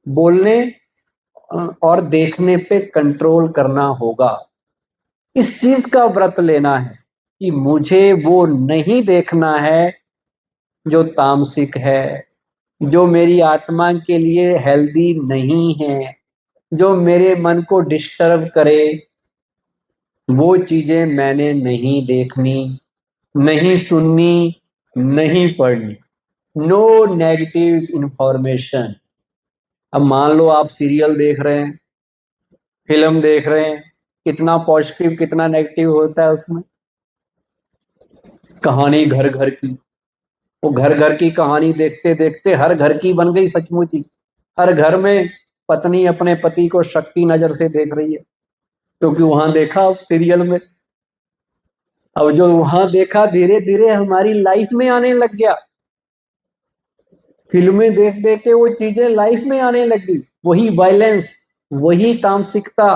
A: बोलने और देखने पे कंट्रोल करना होगा। इस चीज का व्रत लेना है कि मुझे वो नहीं देखना है जो तामसिक है, जो मेरी आत्मा के लिए हेल्दी नहीं है, जो मेरे मन को डिस्टर्ब करे। वो चीजें मैंने नहीं देखनी, नहीं सुननी, नहीं पढ़नी। No negative information. अब मान लो आप सीरियल देख रहे हैं, फिल्म देख रहे हैं, कितना पॉजिटिव कितना नेगेटिव होता है उसमें। कहानी घर घर की, वो घर घर की कहानी देखते देखते हर घर की बन गई सचमुच ही। हर घर में पत्नी अपने पति को शक की नजर से देख रही है, क्योंकि वहां देखा सीरियल में। अब जो वहां देखा धीरे धीरे हमारी लाइफ में आने लग गया। फिल्में देख देख के वो चीजें लाइफ में आने लगी। वही वायलेंस, वही तामसिकता,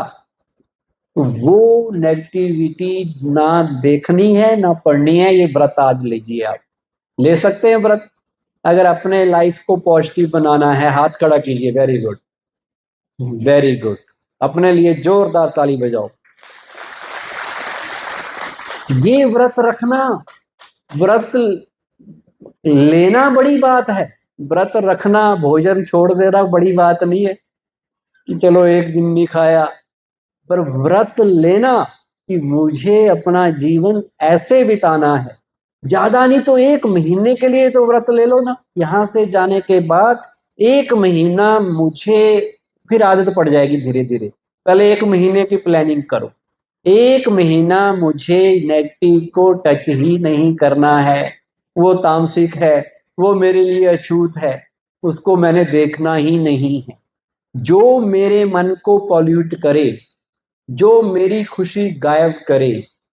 A: वो नेगेटिविटी ना देखनी है ना पढ़नी है। ये व्रत आज लीजिए, आप ले सकते हैं व्रत। अगर अपने लाइफ को पॉजिटिव बनाना है, हाथ खड़ा कीजिए। Very good, very good. अपने लिए जोरदार ताली बजाओ। ये व्रत रखना, व्रत लेना बड़ी बात है। व्रत रखना, भोजन छोड़ देना बड़ी बात नहीं है कि चलो एक दिन नहीं खाया। पर व्रत लेना कि मुझे अपना जीवन ऐसे बिताना है, ज्यादा नहीं तो 1 महीने के लिए तो व्रत ले लो ना। यहां से जाने के बाद 1 महीना मुझे, फिर आदत पड़ जाएगी धीरे धीरे। पहले 1 महीने की प्लानिंग करो। 1 महीना मुझे नेगेटिव को टच ही नहीं करना है। वो तामसिक है, वो मेरे लिए अछूत है, उसको मैंने देखना ही नहीं है। जो मेरे मन को पॉल्यूट करे, जो मेरी खुशी गायब करे,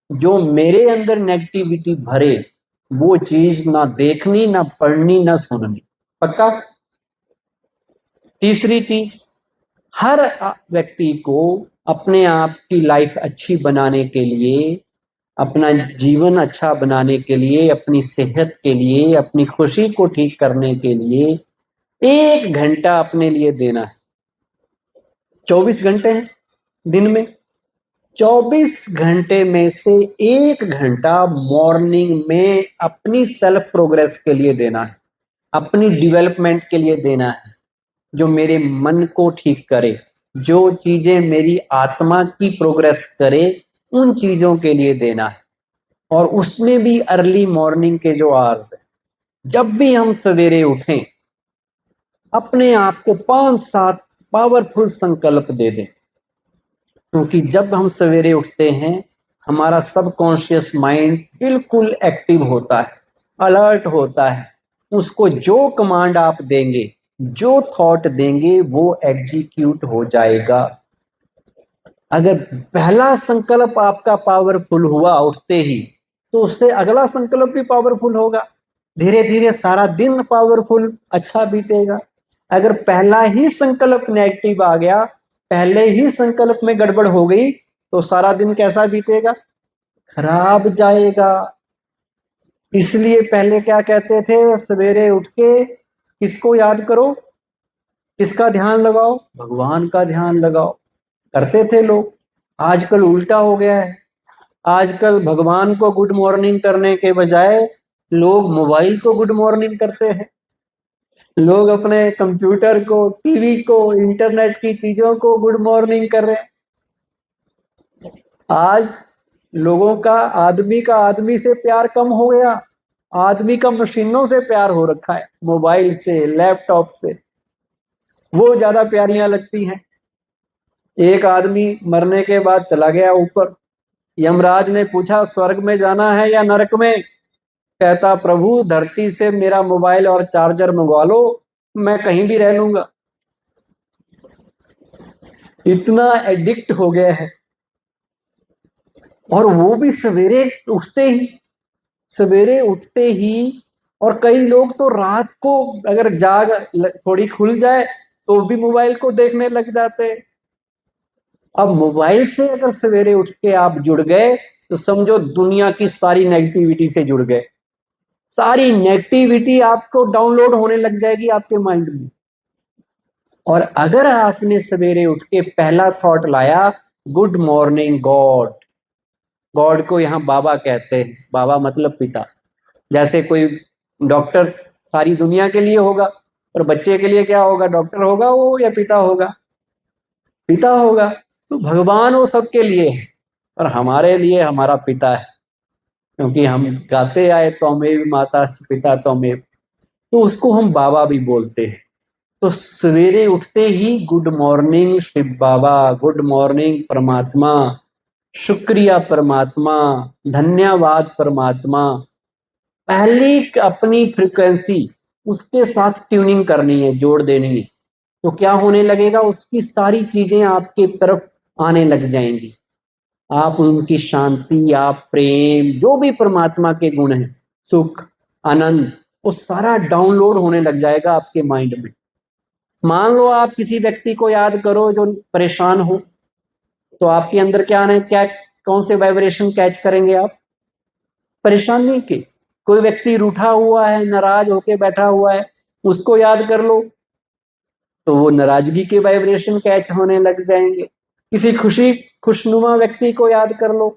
A: जो मेरे अंदर नेगेटिविटी भरे, वो चीज ना देखनी, ना पढ़नी, ना सुननी। पक्का? तीसरी चीज, हर व्यक्ति को अपने आप की लाइफ अच्छी बनाने के लिए, अपना जीवन अच्छा बनाने के लिए, अपनी सेहत के लिए, अपनी खुशी को ठीक करने के लिए 1 घंटा अपने लिए देना है। 24 घंटे हैं दिन में, 24 घंटे में से 1 घंटा मॉर्निंग में अपनी सेल्फ प्रोग्रेस के लिए देना है, अपनी डेवलपमेंट के लिए देना है। जो मेरे मन को ठीक करे, जो चीजें मेरी आत्मा की प्रोग्रेस करे, उन चीजों के लिए देना है। और उसमें भी अर्ली मॉर्निंग के जो आवर्स है, जब भी हम सवेरे उठें, अपने आप को 5-7 पावरफुल संकल्प दे दें। क्योंकि जब हम सवेरे उठते हैं, हमारा सबकॉन्शियस माइंड बिल्कुल एक्टिव होता है, अलर्ट होता है। उसको जो कमांड आप देंगे, जो थॉट देंगे, वो एग्जीक्यूट हो जाएगा। अगर पहला संकल्प आपका पावरफुल हुआ उठते ही, तो उससे अगला संकल्प भी पावरफुल होगा। धीरे धीरे सारा दिन पावरफुल अच्छा बीतेगा। अगर पहला ही संकल्प नेगेटिव आ गया, पहले ही संकल्प में गड़बड़ हो गई, तो सारा दिन कैसा बीतेगा? खराब जाएगा। इसलिए पहले क्या कहते थे? सवेरे उठ के किसको याद करो, किसका ध्यान लगाओ? भगवान का ध्यान लगाओ। करते थे लोग। आजकल उल्टा हो गया है। आजकल भगवान को गुड मॉर्निंग करने के बजाय लोग मोबाइल को गुड मॉर्निंग करते हैं। लोग अपने कंप्यूटर को, टीवी को, इंटरनेट की चीजों को गुड मॉर्निंग कर रहे हैं। आज लोगों का आदमी से प्यार कम हो गया। आदमी का मशीनों से प्यार हो रखा है, मोबाइल से, लैपटॉप से। वो ज्यादा प्यारियां लगती हैं। एक आदमी मरने के बाद चला गया ऊपर। यमराज ने पूछा स्वर्ग में जाना है या नरक में? कहता प्रभु धरती से मेरा मोबाइल और चार्जर मंगवा लो, मैं कहीं भी रह लूंगा। इतना एडिक्ट हो गया है। और वो भी सवेरे उठते ही, सवेरे उठते ही। और कई लोग तो रात को अगर जाग थोड़ी खुल जाए तो भी मोबाइल को देखने लग जाते हैं। अब मोबाइल से अगर सवेरे उठ के आप जुड़ गए तो समझो दुनिया की सारी नेगेटिविटी से जुड़ गए। सारी नेगेटिविटी आपको डाउनलोड होने लग जाएगी आपके माइंड में। और अगर आपने सवेरे उठ के पहला थॉट लाया गुड मॉर्निंग गॉड, गॉड को यहाँ बाबा कहते हैं, बाबा मतलब पिता। जैसे कोई डॉक्टर सारी दुनिया के लिए होगा, और बच्चे के लिए क्या होगा? डॉक्टर होगा वो या पिता होगा? पिता होगा। तो भगवान वो सबके लिए है, और हमारे लिए हमारा पिता है, क्योंकि हम गाते आए त्वमेव माता पिता त्वमेव, तो उसको हम बाबा भी बोलते हैं। तो सवेरे उठते ही गुड मॉर्निंग शिव बाबा, गुड मॉर्निंग परमात्मा, शुक्रिया परमात्मा, धन्यवाद परमात्मा। पहली अपनी फ्रीक्वेंसी उसके साथ ट्यूनिंग करनी है, जोड़ देनी है। तो क्या होने लगेगा? उसकी सारी चीजें आपके तरफ आने लग जाएंगी। आप उनकी शांति, आप प्रेम, जो भी परमात्मा के गुण हैं, सुख, आनंद, वो सारा डाउनलोड होने लग जाएगा आपके माइंड में। मान लो आप किसी व्यक्ति को याद करो जो परेशान हो, तो आपके अंदर क्या आना है? क्या कौन से वाइब्रेशन कैच करेंगे आप? परेशानी के। कोई व्यक्ति रूठा हुआ है, नाराज होके बैठा हुआ है, उसको याद कर लो तो वो नाराजगी के वाइब्रेशन कैच होने लग जाएंगे। किसी खुशनुमा व्यक्ति को याद कर लो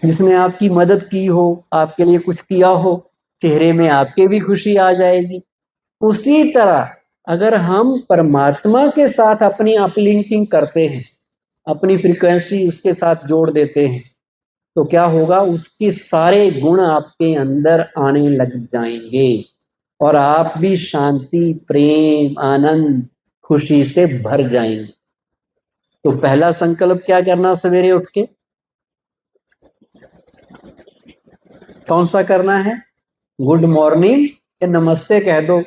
A: जिसने आपकी मदद की हो, आपके लिए कुछ किया हो, चेहरे में आपके भी खुशी आ जाएगी। उसी तरह अगर हम परमात्मा के साथ अपनी अपलिंकिंग करते हैं, अपनी फ्रीक्वेंसी उसके साथ जोड़ देते हैं, तो क्या होगा? उसके सारे गुण आपके अंदर आने लग जाएंगे, और आप भी शांति, प्रेम, आनंद, खुशी से भर जाएंगे। तो पहला संकल्प क्या करना सवेरे उठ के? कौन सा करना है? गुड मॉर्निंग या नमस्ते कह दो,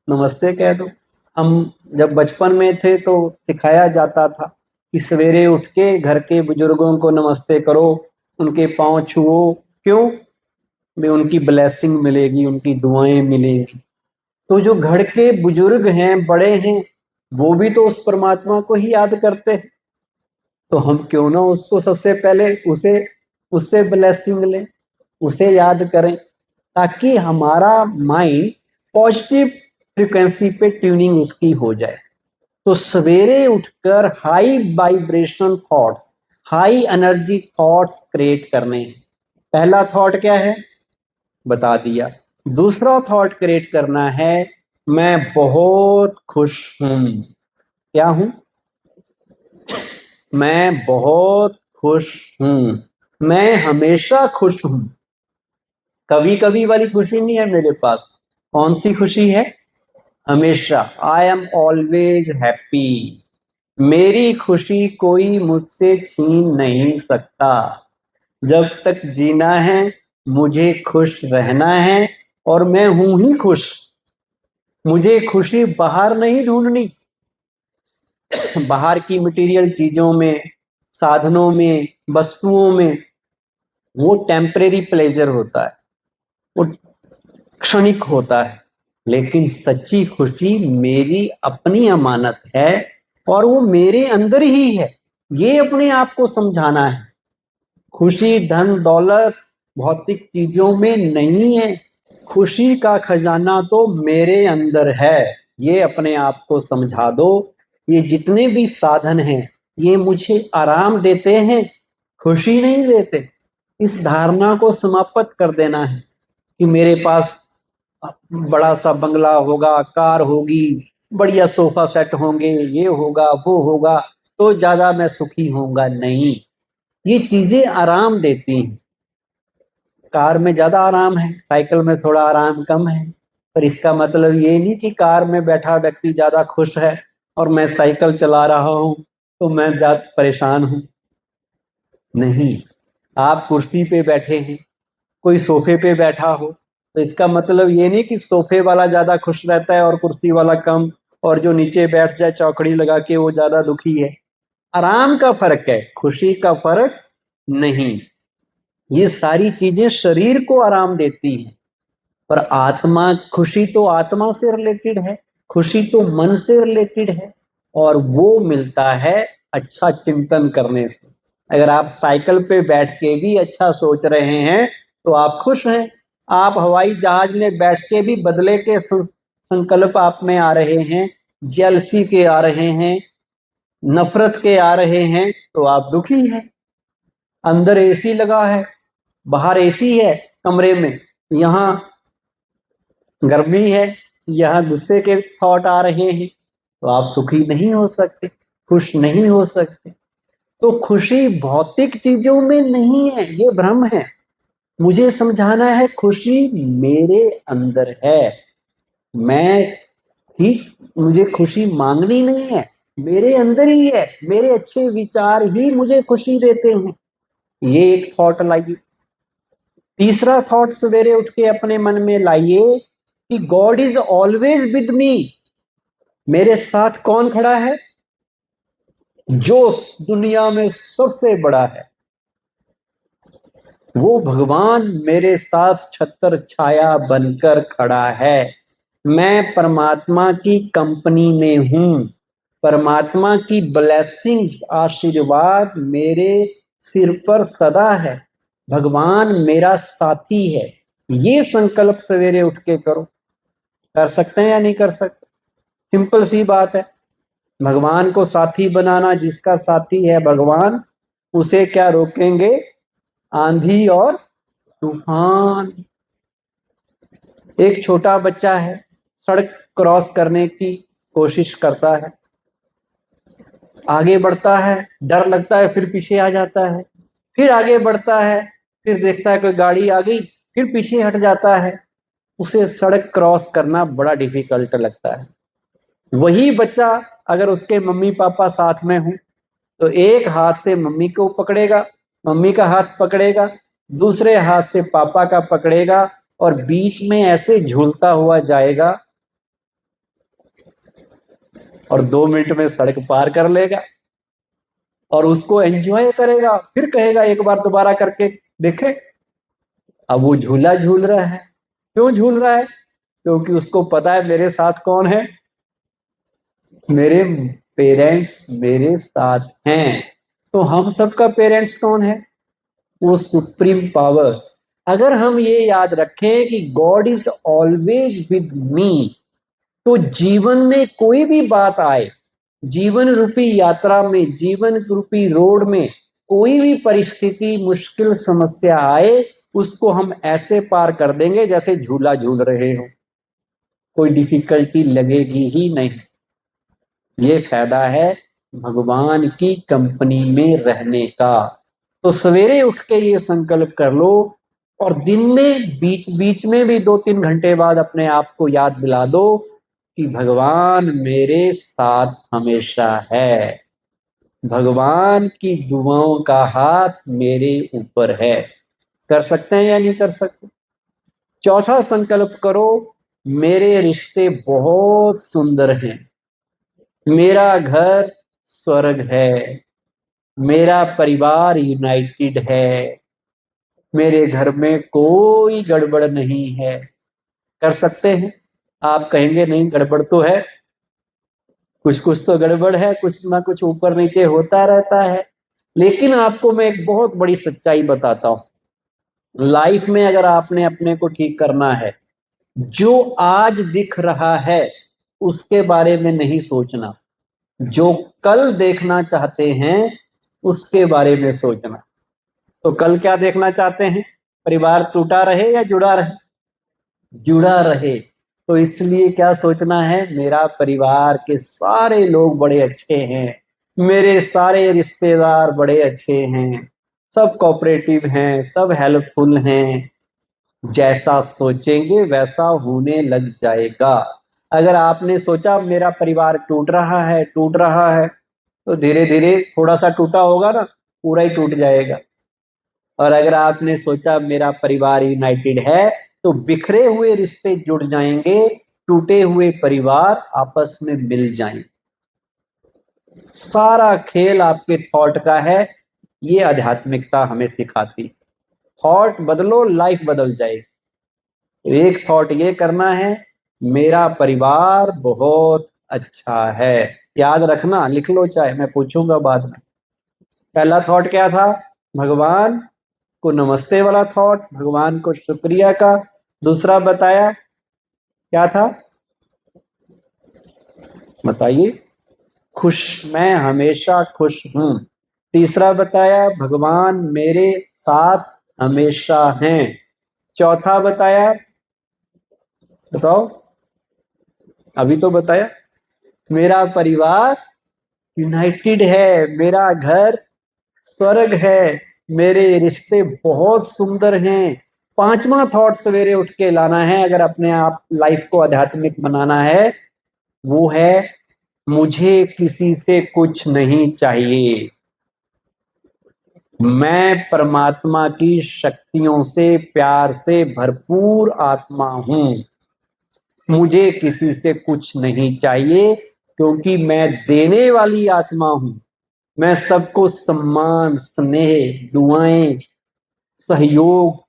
A: नमस्ते कह दो। हम जब बचपन में थे तो सिखाया जाता था कि सवेरे उठ के घर के बुजुर्गों को नमस्ते करो, उनके पांव छुओ। क्यों? भी उनकी ब्लेसिंग मिलेगी, उनकी दुआएं मिलेंगी। तो जो घर के बुजुर्ग हैं, बड़े हैं, वो भी तो उस परमात्मा को ही याद करते हैं। तो हम क्यों ना उसको सबसे पहले उसे उससे ब्लेसिंग लें, उसे याद करें, ताकि हमारा माइंड पॉजिटिव फ्रीक्वेंसी पे ट्यूनिंग उसकी हो जाए। तो सवेरे उठकर high vibration thoughts, high energy thoughts create करने हैं। पहला थॉट क्या है? बता दिया। दूसरा थॉट क्रिएट करना है, मैं बहुत खुश हूं। क्या हूं? मैं बहुत खुश हूं। मैं हमेशा खुश हूं। कभी कभी वाली खुशी नहीं है मेरे पास। कौन सी खुशी है? हमेशा। I am always happy. मेरी खुशी कोई मुझसे छीन नहीं सकता। जब तक जीना है मुझे खुश रहना है, और मैं हूं ही खुश। मुझे खुशी बाहर नहीं ढूंढनी, बाहर की मटेरियल चीजों में, साधनों में, वस्तुओं में। वो टेम्परेरी प्लेजर होता है, वो क्षणिक होता है। लेकिन सच्ची खुशी मेरी अपनी अमानत है, और वो मेरे अंदर ही है। ये अपने आप को समझाना है। खुशी धन दौलत भौतिक चीजों में नहीं है। खुशी का खजाना तो मेरे अंदर है। ये अपने आप को समझा दो। ये जितने भी साधन हैं ये मुझे आराम देते हैं, खुशी नहीं देते। इस धारणा को समाप्त कर देना है कि मेरे पास बड़ा सा बंगला होगा, कार होगी, बढ़िया सोफा सेट होंगे, ये होगा वो होगा, तो ज्यादा मैं सुखी होऊंगा। नहीं, ये चीजें आराम देती हैं। कार में ज्यादा आराम है, साइकिल में थोड़ा आराम कम है, पर इसका मतलब ये नहीं कि कार में बैठा व्यक्ति ज्यादा खुश है और मैं साइकिल चला रहा हूं तो मैं ज्यादा परेशान हूं? नहीं। आप कुर्सी पे बैठे हैं, कोई सोफे पे बैठा हो, तो इसका मतलब ये नहीं कि सोफे वाला ज्यादा खुश रहता है और कुर्सी वाला कम, और जो नीचे बैठ जाए चौकड़ी लगा के वो ज्यादा दुखी है। आराम का फर्क है, खुशी का फर्क नहीं। ये सारी चीजें शरीर को आराम देती हैं, पर आत्मा, खुशी तो आत्मा से रिलेटेड है, खुशी तो मन से रिलेटेड है, और वो मिलता है अच्छा चिंतन करने से। अगर आप साइकिल पे बैठ के भी अच्छा सोच रहे हैं तो आप खुश हैं। आप हवाई जहाज में बैठ के भी बदले के संकल्प आप में आ रहे हैं, जेलसी के आ रहे हैं, नफरत के आ रहे हैं, तो आप दुखी हैं। अंदर एसी लगा है, बाहर एसी है कमरे में, यहाँ गर्मी है, यहाँ गुस्से के थॉट आ रहे हैं, तो आप सुखी नहीं हो सकते, खुश नहीं हो सकते। तो खुशी भौतिक चीजों में नहीं है, ये भ्रम है। मुझे समझाना है खुशी मेरे अंदर है। मैं ही, मुझे खुशी मांगनी नहीं है, मेरे अंदर ही है। मेरे अच्छे विचार ही मुझे खुशी देते हैं। ये एक थॉट लाइए। तीसरा थॉट सवेरे उठ के अपने मन में लाइए कि God is always with me. मेरे साथ कौन खड़ा है? जो दुनिया में सबसे बड़ा है, वो भगवान मेरे साथ छत्र छाया बनकर खड़ा है। मैं परमात्मा की कंपनी में हूं। परमात्मा की ब्लेसिंग्स, आशीर्वाद मेरे सिर पर सदा है। भगवान मेरा साथी है। ये संकल्प सवेरे उठ के करो। कर सकते हैं या नहीं कर सकते? सिंपल सी बात है। भगवान को साथी बनाना, जिसका साथी है भगवान, उसे क्या रोकेंगे आंधी और तूफान। एक छोटा बच्चा है, सड़क क्रॉस करने की कोशिश करता है, आगे बढ़ता है, डर लगता है, फिर पीछे आ जाता है, फिर आगे बढ़ता है, फिर देखता है कोई गाड़ी आ गई, फिर पीछे हट जाता है। उसे सड़क क्रॉस करना बड़ा डिफिकल्ट लगता है। वही बच्चा अगर उसके मम्मी पापा साथ में हों तो एक हाथ से मम्मी को पकड़ेगा, मम्मी का हाथ पकड़ेगा, दूसरे हाथ से पापा का पकड़ेगा, और बीच में ऐसे झूलता हुआ जाएगा, और 2 मिनट में सड़क पार कर लेगा, और उसको एंजॉय करेगा। फिर कहेगा एक बार दोबारा करके देखे। अब वो झूला झूल रहा है। क्यों झूल रहा है? क्योंकि उसको पता है मेरे साथ कौन है, मेरे पेरेंट्स मेरे साथ हैं। तो हम सबका पेरेंट्स कौन है? वो सुप्रीम पावर। अगर हम ये याद रखें कि God is always with me, तो जीवन में कोई भी बात आए, जीवन रूपी यात्रा में, जीवन रूपी रोड में कोई भी परिस्थिति, मुश्किल समस्या आए, उसको हम ऐसे पार कर देंगे जैसे झूला झूल रहे हो। कोई डिफिकल्टी लगेगी ही नहीं। ये फायदा है भगवान की कंपनी में रहने का। तो सवेरे उठ के ये संकल्प कर लो, और दिन में बीच बीच में भी 2-3 घंटे बाद अपने आप को याद दिला दो कि भगवान मेरे साथ हमेशा है, भगवान की दुआओं का हाथ मेरे ऊपर है। कर सकते हैं या नहीं कर सकते? चौथा संकल्प करो, मेरे रिश्ते बहुत सुंदर हैं, मेरा घर स्वर्ग है, मेरा परिवार यूनाइटेड है, मेरे घर में कोई गड़बड़ नहीं है। कर सकते हैं? आप कहेंगे नहीं, गड़बड़ तो है, कुछ कुछ तो गड़बड़ है, कुछ ना कुछ ऊपर नीचे होता रहता है। लेकिन आपको मैं एक बहुत बड़ी सच्चाई बताता हूं। लाइफ में अगर आपने अपने को ठीक करना है, जो आज दिख रहा है उसके बारे में नहीं सोचना, जो कल देखना चाहते हैं उसके बारे में सोचना। तो कल क्या देखना चाहते हैं? परिवार टूटा रहे या जुड़ा रहे? जुड़ा रहे। तो इसलिए क्या सोचना है? मेरा परिवार के सारे लोग बड़े अच्छे हैं, मेरे सारे रिश्तेदार बड़े अच्छे हैं, सब कोऑपरेटिव हैं, सब हेल्पफुल हैं। जैसा सोचेंगे वैसा होने लग जाएगा। अगर आपने सोचा मेरा परिवार टूट रहा है, तो धीरे धीरे थोड़ा सा टूटा होगा ना, पूरा ही टूट जाएगा। और अगर आपने सोचा मेरा परिवार यूनाइटेड है, तो बिखरे हुए रिश्ते जुड़ जाएंगे, टूटे हुए परिवार आपस में मिल जाएंगे। सारा खेल आपके थॉट का है, ये आध्यात्मिकता हमें सिखाती। थॉट बदलो, लाइफ बदल जाएगी। एक थॉट ये करना है, मेरा परिवार बहुत अच्छा है। याद रखना, लिख लो, चाहे मैं पूछूंगा बाद में। पहला थॉट क्या था? भगवान को नमस्ते वाला थॉट, भगवान को शुक्रिया का। दूसरा बताया क्या था, बताइए? खुश, मैं हमेशा खुश हूं। तीसरा बताया भगवान मेरे साथ हमेशा हैं। चौथा बताया, बताओ, अभी तो बताया, मेरा परिवार यूनाइटेड है, मेरा घर स्वर्ग है, मेरे रिश्ते बहुत सुंदर हैं। पांचवा थॉट सवेरे उठ के लाना है, अगर अपने आप लाइफ को आध्यात्मिक बनाना है, वो है मुझे किसी से कुछ नहीं चाहिए, मैं परमात्मा की शक्तियों से, प्यार से भरपूर आत्मा हूं। मुझे किसी से कुछ नहीं चाहिए, क्योंकि मैं देने वाली आत्मा हूं। मैं सबको सम्मान, स्नेह, दुआएं, सहयोग,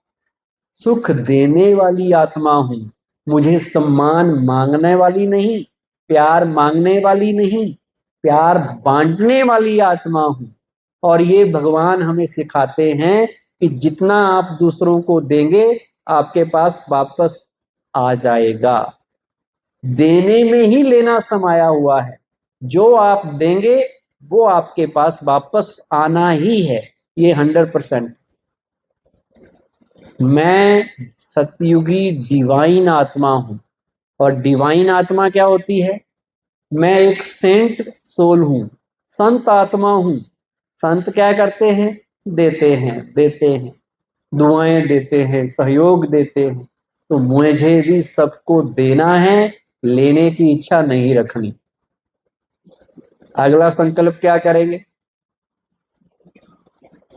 A: सुख देने वाली आत्मा हूं। मुझे सम्मान मांगने वाली नहीं, प्यार मांगने वाली नहीं, प्यार बांटने वाली आत्मा हूं। और ये भगवान हमें सिखाते हैं कि जितना आप दूसरों को देंगे, आपके पास वापस आ जाएगा। देने में ही लेना समाया हुआ है। जो आप देंगे वो आपके पास वापस आना ही है, ये 100%। मैं सतयुगी डिवाइन आत्मा हूं। और डिवाइन आत्मा क्या होती है? मैं एक सेंट सोल हूं, संत आत्मा हूं। संत क्या करते हैं? देते हैं, दुआएं देते हैं, सहयोग देते हैं। तो मुझे भी सबको देना है, लेने की इच्छा नहीं रखनी। अगला संकल्प क्या करेंगे?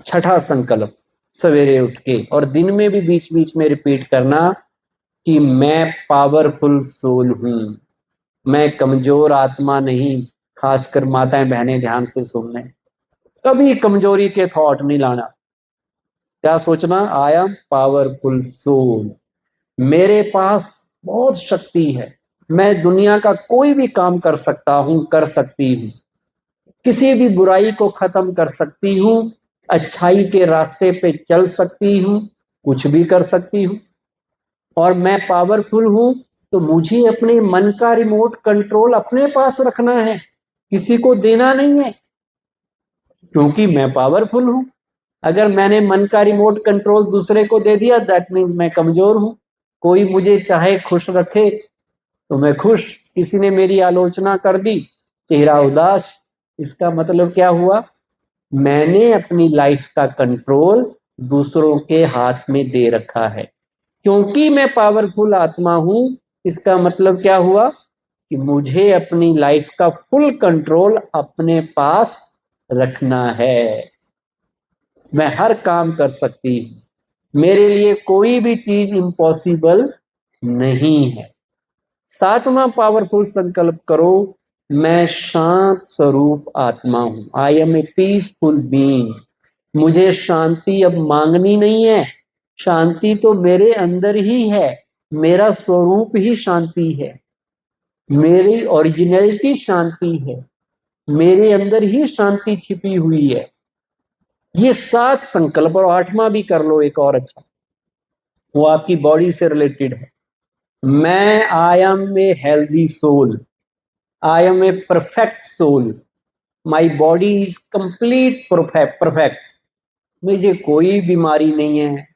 A: छठा संकल्प, सवेरे उठ के और दिन में भी बीच बीच में रिपीट करना कि मैं पावरफुल सोल हूं, मैं कमजोर आत्मा नहीं। खासकर माताएं बहनें ध्यान से सुन लें, कभी कमजोरी के थॉट नहीं लाना। क्या सोचना? आई एम पावरफुल सोल, मेरे पास बहुत शक्ति है, मैं दुनिया का कोई भी काम कर सकता हूं, कर सकती हूं, किसी भी बुराई को खत्म कर सकती हूं, अच्छाई के रास्ते पे चल सकती हूं, कुछ भी कर सकती हूं। और मैं पावरफुल हूं, तो मुझे अपने मन का रिमोट कंट्रोल अपने पास रखना है, किसी को देना नहीं है, क्योंकि मैं पावरफुल हूं। अगर मैंने मन का रिमोट कंट्रोल दूसरे को दे दिया, दैट मीन्स मैं कमजोर हूं। कोई मुझे चाहे खुश रखे तो मैं खुश, किसी ने मेरी आलोचना कर दी, चेहरा उदास, इसका मतलब क्या हुआ? मैंने अपनी लाइफ का कंट्रोल दूसरों के हाथ में दे रखा है। क्योंकि मैं पावरफुल आत्मा हूं, इसका मतलब क्या हुआ कि मुझे अपनी लाइफ का फुल कंट्रोल अपने पास रखना है। मैं हर काम कर सकती हूं, मेरे लिए कोई भी चीज इम्पॉसिबल नहीं है। सातवां पावरफुल संकल्प करो, मैं शांत स्वरूप आत्मा हूं, I am a peaceful being. मुझे शांति अब मांगनी नहीं है, शांति तो मेरे अंदर ही है, मेरा स्वरूप ही शांति है, मेरी ओरिजिनलिटी शांति है, मेरे अंदर ही शांति छिपी हुई है। ये 7 संकल्प, और 8वां भी कर लो एक और अच्छा, वो आपकी बॉडी से रिलेटेड है। मैं I am a healthy soul, I am a perfect soul, my body is complete perfect. मुझे कोई बीमारी नहीं है।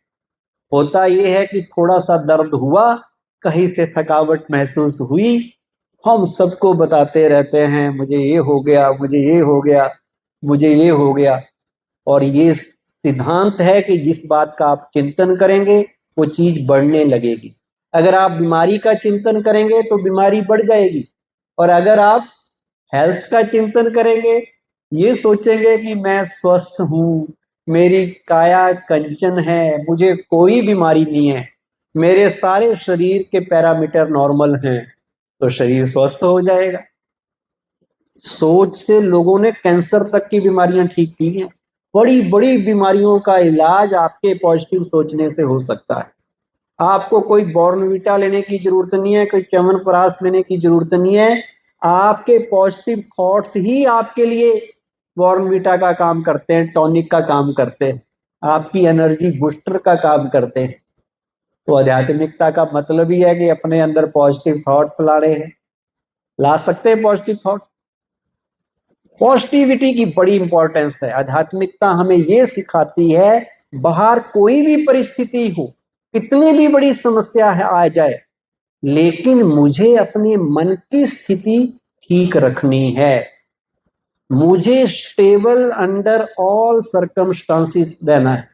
A: होता यह है कि थोड़ा सा दर्द हुआ, कहीं से थकावट महसूस हुई, हम सबको बताते रहते हैं मुझे ये हो गया, मुझे ये हो गया, मुझे ये हो गया। और ये सिद्धांत है कि जिस बात का आप चिंतन करेंगे वो चीज बढ़ने लगेगी। अगर आप बीमारी का चिंतन करेंगे तो बीमारी बढ़ जाएगी, और अगर आप हेल्थ का चिंतन करेंगे, ये सोचेंगे कि मैं स्वस्थ हूँ, मेरी काया कंचन है, मुझे कोई बीमारी नहीं है, मेरे सारे शरीर के पैरामीटर नॉर्मल हैं, तो शरीर स्वस्थ हो जाएगा। सोच से लोगों ने कैंसर तक की बीमारियां ठीक की हैं। बड़ी बड़ी बीमारियों का इलाज आपके पॉजिटिव सोचने से हो सकता है। आपको कोई बॉर्नविटा लेने की जरूरत नहीं है, कोई च्यवनप्राश लेने की जरूरत नहीं है। आपके पॉजिटिव थॉट्स ही आपके लिए बॉर्नविटा का काम करते हैं, टॉनिक का काम करते हैं, आपकी एनर्जी बूस्टर का काम करते हैं। तो आध्यात्मिकता का मतलब ही है कि अपने अंदर पॉजिटिव थॉट्स ला रहे हैं, ला सकते हैं पॉजिटिव थॉट्स। पॉजिटिविटी की बड़ी इंपॉर्टेंस है। आध्यात्मिकता हमें यह सिखाती है, बाहर कोई भी परिस्थिति हो, कितनी भी बड़ी समस्या है आ जाए, लेकिन मुझे अपने मन की स्थिति ठीक रखनी है। मुझे स्टेबल अंडर ऑल सर्कमस्टांसिस रहना है।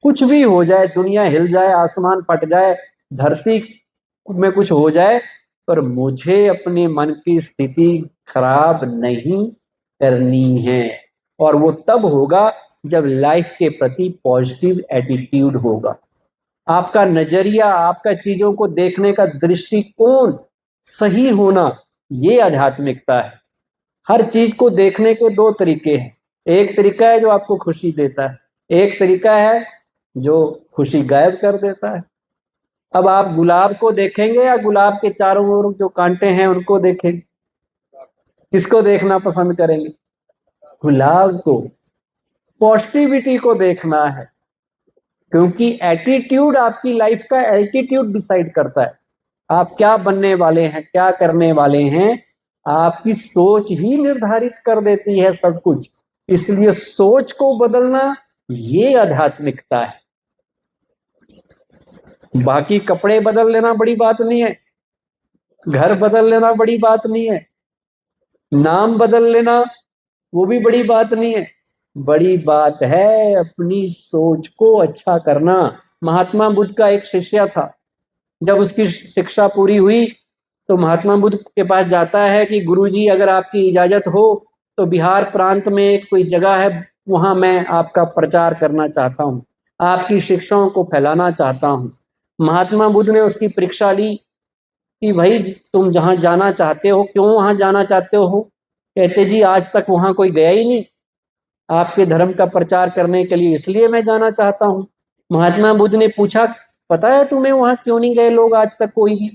A: कुछ भी हो जाए, दुनिया हिल जाए, आसमान फट जाए, धरती में कुछ हो जाए, पर मुझे अपने मन की स्थिति खराब नहीं करनी है। और वो तब होगा जब लाइफ के प्रति पॉजिटिव एटीट्यूड होगा। आपका नजरिया, आपका चीजों को देखने का दृष्टिकोण सही होना, ये आध्यात्मिकता है। हर चीज को देखने के दो तरीके हैं। एक तरीका है जो आपको खुशी देता है, एक तरीका है जो खुशी गायब कर देता है। अब आप गुलाब को देखेंगे या गुलाब के चारों ओर जो कांटे हैं उनको देखेंगे? किसको देखना पसंद करेंगे? गुलाब को। पॉजिटिविटी को देखना है, क्योंकि एटीट्यूड आपकी लाइफ का एल्टीट्यूड डिसाइड करता है। आप क्या बनने वाले हैं, क्या करने वाले हैं, आपकी सोच ही निर्धारित कर देती है सब कुछ। इसलिए सोच को बदलना, ये आध्यात्मिकता है। बाकी कपड़े बदल लेना बड़ी बात नहीं है, घर बदल लेना बड़ी बात नहीं है, नाम बदल लेना वो भी बड़ी बात नहीं है। बड़ी बात है अपनी सोच को अच्छा करना। महात्मा बुद्ध का एक शिष्य था, जब उसकी शिक्षा पूरी हुई तो महात्मा बुद्ध के पास जाता है कि गुरुजी, अगर आपकी इजाजत हो तो बिहार प्रांत में एक कोई जगह है, वहां मैं आपका प्रचार करना चाहता हूँ, आपकी शिक्षाओं को फैलाना चाहता हूँ। महात्मा बुद्ध ने उसकी परीक्षा ली कि भाई तुम जहां जाना चाहते हो, क्यों वहां जाना चाहते हो? कहते जी, आज तक वहां कोई गया ही नहीं, आपके धर्म का प्रचार करने के लिए, इसलिए मैं जाना चाहता हूँ। महात्मा बुद्ध ने पूछा, पता है तुम्हें वहां क्यों नहीं गए लोग आज तक कोई भी?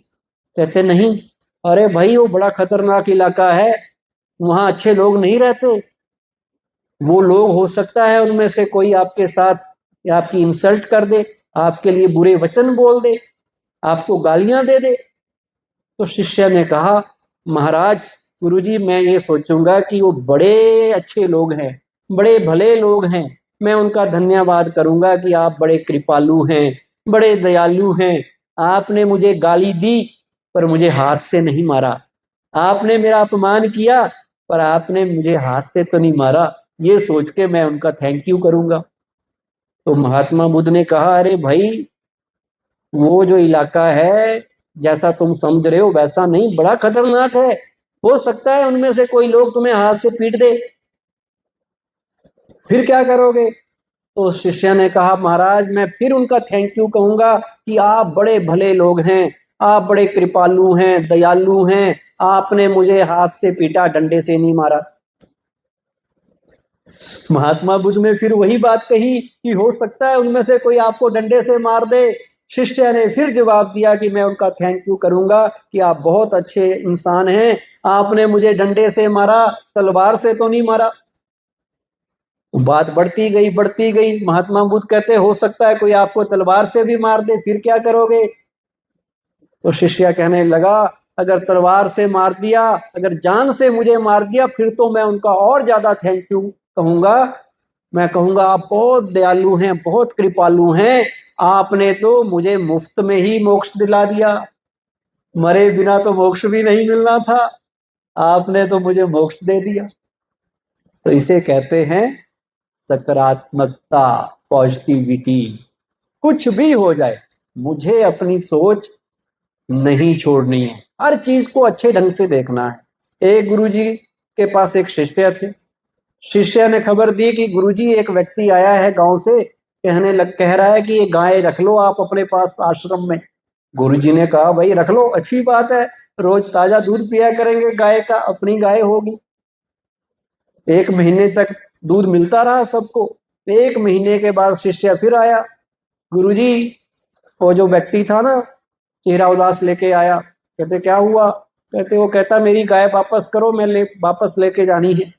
A: कहते नहीं। अरे भाई, वो बड़ा खतरनाक इलाका है, वहां अच्छे लोग नहीं रहते। वो लोग, हो सकता है उनमें से कोई आपके साथ या आपकी इंसल्ट कर दे, आपके लिए बुरे वचन बोल दे, आपको गालियां दे दे। तो शिष्य ने कहा, महाराज, गुरुजी, मैं ये सोचूंगा कि वो बड़े अच्छे लोग हैं, बड़े भले लोग हैं, मैं उनका धन्यवाद करूंगा कि आप बड़े कृपालु हैं, बड़े दयालु हैं। आपने मुझे गाली दी पर मुझे हाथ से नहीं मारा, आपने मेरा अपमान किया पर आपने मुझे हाथ से तो नहीं मारा। ये सोच के मैं उनका थैंक यू करूंगा। तो महात्मा बुद्ध ने कहा, अरे भाई, वो जो इलाका है, जैसा तुम समझ रहे हो वैसा नहीं, बड़ा खतरनाक है। हो सकता है उनमें से कोई लोग तुम्हें हाथ से पीट दे, फिर क्या करोगे? तो शिष्य ने कहा, महाराज, मैं फिर उनका थैंक यू कहूंगा कि आप बड़े भले लोग हैं, आप बड़े कृपालु हैं, दयालु हैं, आपने मुझे हाथ से पीटा, डंडे से नहीं मारा। महात्मा बुद्ध ने फिर वही बात कही कि हो सकता है उनमें से कोई आपको डंडे से मार दे। शिष्य ने फिर जवाब दिया कि मैं उनका थैंक यू करूंगा कि आप बहुत अच्छे इंसान हैं, आपने मुझे डंडे से मारा, तलवार से तो नहीं मारा। बात बढ़ती गई, बढ़ती गई। महात्मा बुद्ध कहते, हो सकता है कोई आपको तलवार से भी मार दे, फिर क्या करोगे? तो शिष्य कहने लगा, अगर तलवार से मार दिया, अगर जान से मुझे मार दिया, फिर तो मैं उनका और ज्यादा थैंक यू कहूंगा। मैं कहूंगा, आप बहुत दयालु हैं, बहुत कृपालु हैं, आपने तो मुझे मुफ्त में ही मोक्ष दिला दिया, मरे बिना तो मोक्ष भी नहीं मिलना था, आपने तो मुझे मोक्ष दे दिया। तो इसे कहते हैं सकारात्मकता, पॉजिटिविटी। कुछ भी हो जाए, मुझे अपनी सोच नहीं छोड़नी है, हर चीज को अच्छे ढंग से देखना है। एक गुरुजी के पास एक शिष्य थे। शिष्य ने खबर दी कि गुरुजी एक व्यक्ति आया है गांव से, कह रहा है कि ये गाय रख लो आप अपने पास आश्रम में। गुरुजी ने कहा भाई रख लो, अच्छी बात है, रोज ताजा दूध पिया करेंगे गाय का, अपनी गाय होगी। 1 महीने तक दूध मिलता रहा सबको। 1 महीने के बाद शिष्य फिर आया। गुरुजी, वो जो व्यक्ति था ना, चेहरा उदास लेके आया। कहते क्या हुआ? कहते वो कहता मेरी गाय वापस करो, मैं वापस लेके जानी है।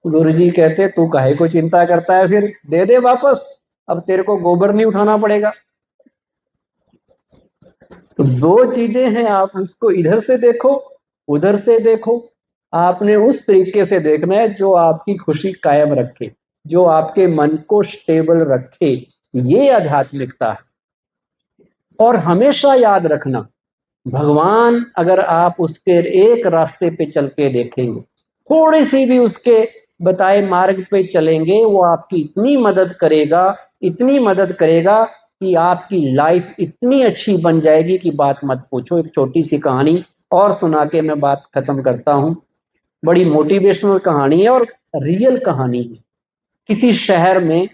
A: गुरुजी कहते तू काहे को चिंता करता है, फिर दे दे वापस, अब तेरे को गोबर नहीं उठाना पड़ेगा। तो दो चीजें हैं, आप उसको इधर से देखो, उधर से देखो। आपने उस तरीके से देखना है जो आपकी खुशी कायम रखे, जो आपके मन को स्टेबल रखे। ये आध्यात्मिकता है। और हमेशा याद रखना, भगवान अगर आप उसके एक रास्ते पे चल के देखेंगे, थोड़ी सी भी उसके बताए मार्ग पे चलेंगे, वो आपकी इतनी मदद करेगा, इतनी मदद करेगा कि आपकी लाइफ इतनी अच्छी बन जाएगी कि बात मत पूछो। एक छोटी सी कहानी और सुना के मैं बात खत्म करता हूँ। बड़ी मोटिवेशनल कहानी है और रियल कहानी है। किसी शहर में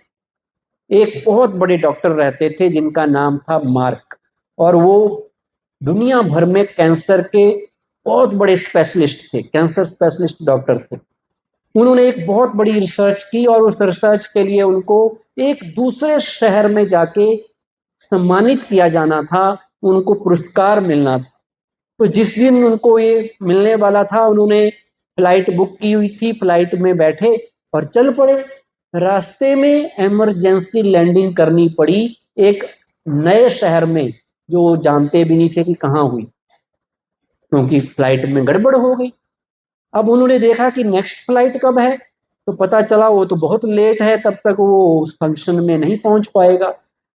A: एक बहुत बड़े डॉक्टर रहते थे जिनका नाम था मार्क, और वो दुनिया भर में कैंसर के बहुत बड़े स्पेशलिस्ट थे, कैंसर स्पेशलिस्ट डॉक्टर थे। उन्होंने एक बहुत बड़ी रिसर्च की और उस रिसर्च के लिए उनको एक दूसरे शहर में जाके सम्मानित किया जाना था, उनको पुरस्कार मिलना था। तो जिस दिन उनको ये मिलने वाला था, उन्होंने फ्लाइट बुक की हुई थी, फ्लाइट में बैठे और चल पड़े। रास्ते में इमरजेंसी लैंडिंग करनी पड़ी एक नए शहर में, जो जानते भी नहीं थे कि कहाँ हुई, क्योंकि फ्लाइट में गड़बड़ हो गई। अब उन्होंने देखा कि नेक्स्ट फ्लाइट कब है, तो पता चला वो तो बहुत लेट है, तब तक वो उस फंक्शन में नहीं पहुंच पाएगा।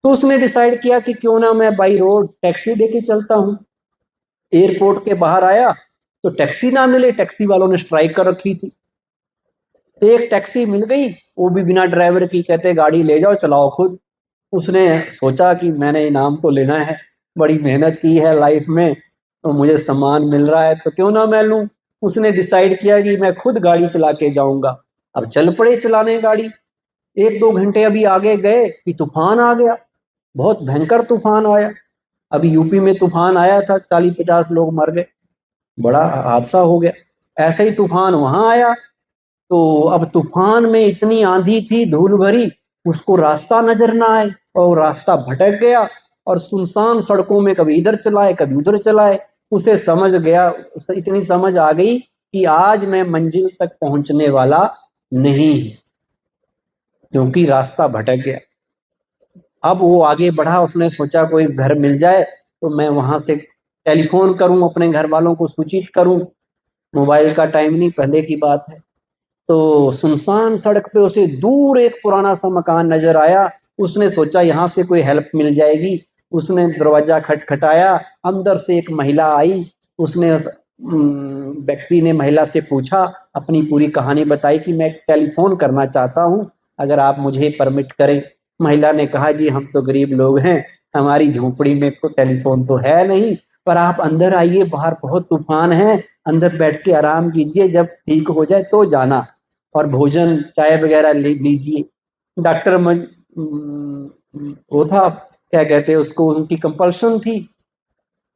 A: तो उसने डिसाइड किया कि क्यों ना मैं बाई रोड टैक्सी लेके चलता हूँ। एयरपोर्ट के बाहर आया तो टैक्सी ना मिले, टैक्सी वालों ने स्ट्राइक कर रखी थी। एक टैक्सी मिल गई, वो भी बिना ड्राइवर की, कहते गाड़ी ले जाओ चलाओ खुद। उसने सोचा कि मैंने इनाम तो लेना है, बड़ी मेहनत की है लाइफ में, तो मुझे सम्मान मिल रहा है तो क्यों ना मैं लूं। उसने डिसाइड किया कि मैं खुद गाड़ी चला के जाऊंगा। अब चल पड़े चलाने गाड़ी। 1-2 घंटे अभी आगे गए कि तूफान आ गया, बहुत भयंकर तूफान आया। अभी यूपी में तूफान आया था, 40-50 लोग मर गए, बड़ा हादसा हो गया। ऐसे ही तूफान वहां आया। तो अब तूफान में इतनी आंधी थी धूल भरी, उसको रास्ता नजर ना आए और रास्ता भटक गया, और सुनसान सड़कों में कभी इधर चलाए कभी उधर चलाए। उसे समझ गया, इतनी समझ आ गई कि आज मैं मंजिल तक पहुंचने वाला नहीं, क्योंकि रास्ता भटक गया। अब वो आगे बढ़ा, उसने सोचा कोई घर मिल जाए तो मैं वहां से टेलीफोन करूं, अपने घर वालों को सूचित करूं। मोबाइल का टाइम नहीं, पहले की बात है। तो सुनसान सड़क पे उसे दूर एक पुराना सा मकान नजर आया। उसने सोचा यहाँ से कोई हेल्प मिल जाएगी। उसने दरवाजा खटखटाया, अंदर से एक महिला आई। उसने व्यक्ति ने महिला से पूछा, अपनी पूरी कहानी बताई कि मैं टेलीफोन करना चाहता हूँ, अगर आप मुझे परमिट करें। महिला ने कहा जी हम तो गरीब लोग हैं, हमारी झोपड़ी में तो टेलीफोन तो है नहीं, पर आप अंदर आइए, बाहर बहुत तूफान है, अंदर बैठ के आराम कीजिए, जब ठीक हो जाए तो जाना, और भोजन चाय वगैरह ले लीजिए। डॉक्टर वो था, क्या कहते हैं उसको, उनकी कंपल्शन थी,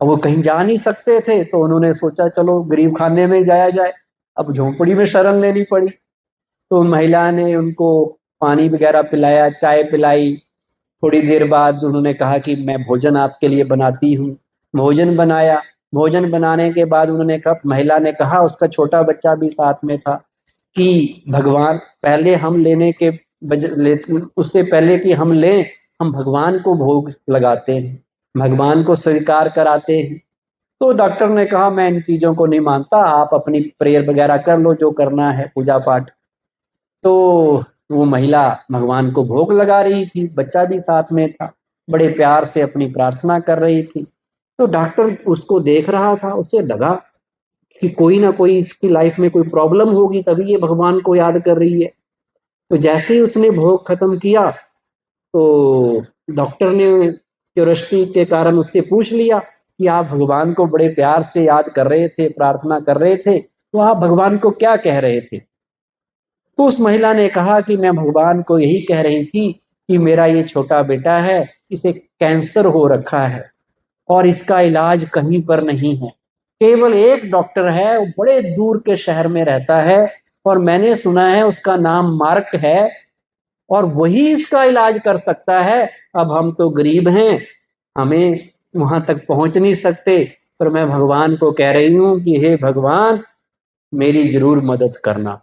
A: अब वो कहीं जा नहीं सकते थे, तो उन्होंने सोचा चलो गरीब खाने में जाया जाए। अब झोंपड़ी में शरण लेनी पड़ी। तो महिला ने उनको पानी वगैरह पिलाया, चाय पिलाई। थोड़ी देर बाद उन्होंने कहा कि मैं भोजन आपके लिए बनाती हूँ। भोजन बनाया। भोजन बनाने के बाद उन्होंने कहा, महिला ने कहा, उसका छोटा बच्चा भी साथ में था, कि भगवान पहले हम लेने के उससे पहले कि हम लें, हम भगवान को भोग लगाते हैं, भगवान को स्वीकार कराते हैं। तो डॉक्टर ने कहा मैं इन चीजों को नहीं मानता, आप अपनी प्रेयर वगैरह कर लो, जो करना है पूजा पाठ। तो वो महिला भगवान को भोग लगा रही थी, बच्चा भी साथ में था, बड़े प्यार से अपनी प्रार्थना कर रही थी। तो डॉक्टर उसको देख रहा था, उसे लगा कि कोई ना कोई इसकी लाइफ में कोई प्रॉब्लम होगी, तभी ये भगवान को याद कर रही है। तो जैसे ही उसने भोग खत्म किया, तो डॉक्टर ने क्यूरियोसिटी के कारण उससे पूछ लिया कि आप भगवान को बड़े प्यार से याद कर रहे थे, प्रार्थना कर रहे थे, तो आप भगवान को क्या कह रहे थे? तो उस महिला ने कहा कि मैं भगवान को यही कह रही थी कि मेरा ये छोटा बेटा है, इसे कैंसर हो रखा है और इसका इलाज कहीं पर नहीं है। केवल एक डॉक्टर है, वो बड़े दूर के शहर में रहता है और मैंने सुना है उसका नाम मार्क है और वही इसका इलाज कर सकता है। अब हम तो गरीब हैं, हमें वहां तक पहुंच नहीं सकते, पर मैं भगवान को कह रही हूं कि हे भगवान, मेरी जरूर मदद करना।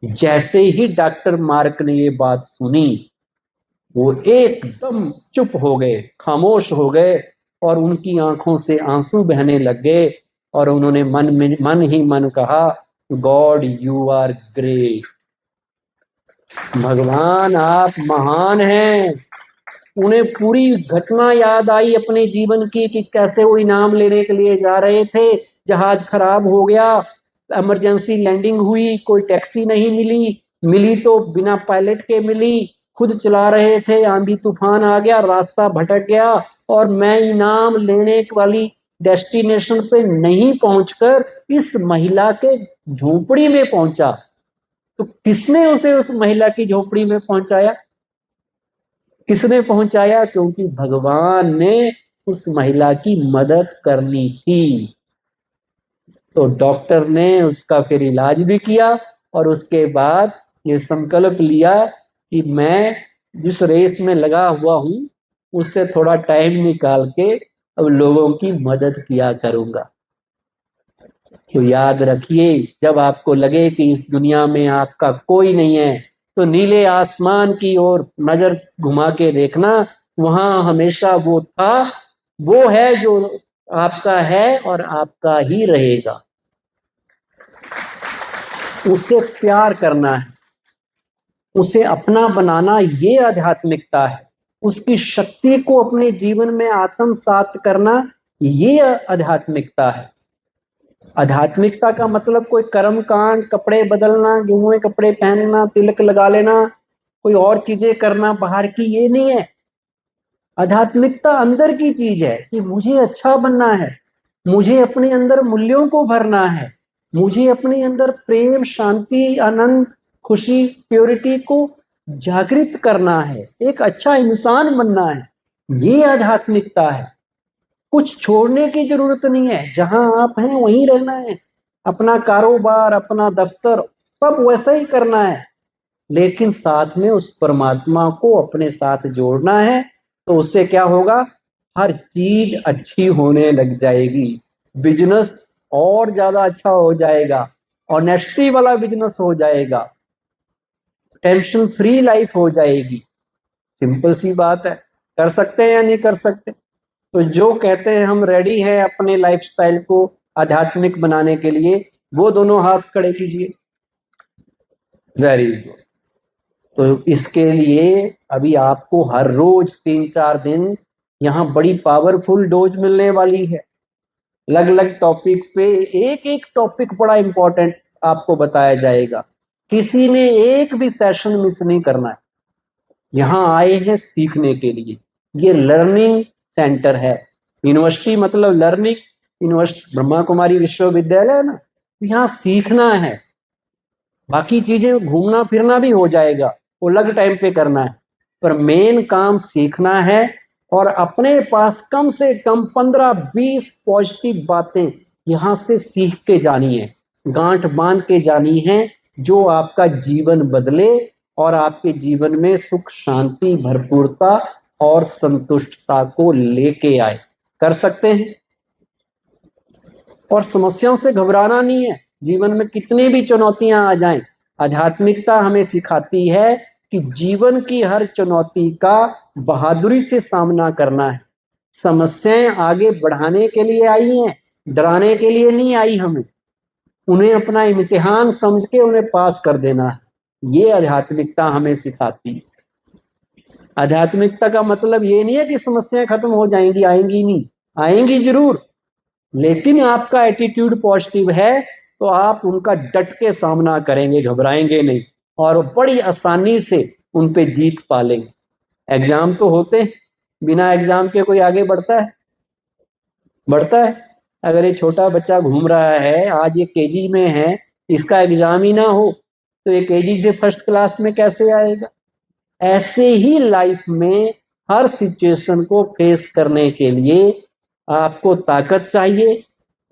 A: जैसे ही डॉक्टर मार्क ने ये बात सुनी, वो एकदम चुप हो गए, खामोश हो गए और उनकी आंखों से आंसू बहने लग गए और उन्होंने मन ही मन कहा, गॉड यू आर ग्रेट। भगवान आप महान हैं। उन्हें पूरी घटना याद आई अपने जीवन की कि कैसे वो इनाम लेने के लिए जा रहे थे, जहाज खराब हो गया, इमरजेंसी लैंडिंग हुई, कोई टैक्सी नहीं मिली, मिली तो बिना पायलट के मिली, खुद चला रहे थे, आंधी तूफान आ गया, रास्ता भटक गया और मैं इनाम लेने वाली डेस्टिनेशन पे नहीं पहुंचकर इस महिला के झोपड़ी में पहुंचा। तो किसने उसे उस महिला की झोपड़ी में पहुंचाया? किसने पहुंचाया? क्योंकि भगवान ने उस महिला की मदद करनी थी। तो डॉक्टर ने उसका फिर इलाज भी किया और उसके बाद ये संकल्प लिया कि मैं जिस रेस में लगा हुआ हूं उससे थोड़ा टाइम निकाल के अब लोगों की मदद किया करूंगा। तो याद रखिए, जब आपको लगे कि इस दुनिया में आपका कोई नहीं है, तो नीले आसमान की ओर नजर घुमा के देखना, वहां हमेशा वो था, वो है जो आपका है और आपका ही रहेगा। उसे प्यार करना है, उसे अपना बनाना, ये आध्यात्मिकता है। उसकी शक्ति को अपने जीवन में आत्मसात करना, ये आध्यात्मिकता है। आध्यात्मिकता का मतलब कोई कर्म कांड, कपड़े बदलना, गेहूं कपड़े पहनना, तिलक लगा लेना, कोई और चीजें करना बाहर की, ये नहीं है। आध्यात्मिकता अंदर की चीज है कि मुझे अच्छा बनना है, मुझे अपने अंदर मूल्यों को भरना है, मुझे अपने अंदर प्रेम, शांति, आनंद, खुशी, प्योरिटी को जागृत करना है, एक अच्छा इंसान बनना है। ये आध्यात्मिकता है। कुछ छोड़ने की जरूरत नहीं है, जहां आप हैं वहीं रहना है। अपना कारोबार, अपना दफ्तर, सब वैसा ही करना है, लेकिन साथ में उस परमात्मा को अपने साथ जोड़ना है। तो उससे क्या होगा? हर चीज अच्छी होने लग जाएगी, बिजनेस और ज्यादा अच्छा हो जाएगा, ऑनेस्टी वाला बिजनेस हो जाएगा, टेंशन फ्री लाइफ हो जाएगी। सिंपल सी बात है। कर सकते हैं या नहीं कर सकते? तो जो कहते हैं हम रेडी हैं अपने लाइफस्टाइल को आध्यात्मिक बनाने के लिए, वो दोनों हाथ खड़े कीजिए। Very good. तो इसके लिए अभी आपको हर रोज 3-4 दिन यहाँ बड़ी पावरफुल डोज मिलने वाली है। अलग अलग टॉपिक पे एक एक टॉपिक बड़ा इंपॉर्टेंट आपको बताया जाएगा। किसी ने एक भी सेशन मिस नहीं करना है। यहाँ आए हैं सीखने के लिए। ये लर्निंग सेंटर है। यूनिवर्सिटी मतलब लर्निंग, यूनिवर्सिटी ब्रह्मा कुमारी विश्वविद्यालय है ना, यहाँ सीखना है। बाकी चीजें घूमना फिरना भी हो जाएगा, वो अलग टाइम पे करना है, पर मेन काम सीखना है। और अपने पास कम से कम 15-20 पॉजिटिव बातें यहाँ से सीख के जानी है, गांठ बांध के जानी है, जो आपका जीवन बदले और आपके जीवन में सुख, शांति, भरपूरता और संतुष्टता को लेके आए। कर सकते हैं। और समस्याओं से घबराना नहीं है। जीवन में कितनी भी चुनौतियां आ जाएं, आध्यात्मिकता हमें सिखाती है कि जीवन की हर चुनौती का बहादुरी से सामना करना है। समस्याएं आगे बढ़ाने के लिए आई हैं, डराने के लिए नहीं आई। हमें उन्हें अपना इम्तिहान समझ के उन्हें पास कर देना है। ये आध्यात्मिकता हमें सिखाती है। आध्यात्मिकता का मतलब ये नहीं है कि समस्याएं खत्म हो जाएंगी, आएंगी नहीं, आएंगी जरूर, लेकिन आपका एटीट्यूड पॉजिटिव है तो आप उनका डट के सामना करेंगे, घबराएंगे नहीं और बड़ी आसानी से उन पे जीत पा लेंगे। एग्जाम तो होते हैं, बिना एग्जाम के कोई आगे बढ़ता है? बढ़ता है। अगर ये छोटा बच्चा घूम रहा है, आज ये केजी में है, इसका एग्जाम ही ना हो तो ये केजी से फर्स्ट क्लास में कैसे आएगा। ऐसे ही लाइफ में हर सिचुएशन को फेस करने के लिए आपको ताकत चाहिए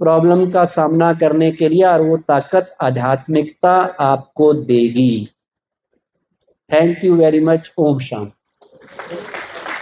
A: प्रॉब्लम का सामना करने के लिए, और वो ताकत आध्यात्मिकता आपको देगी। Thank you very much. ओम शांति।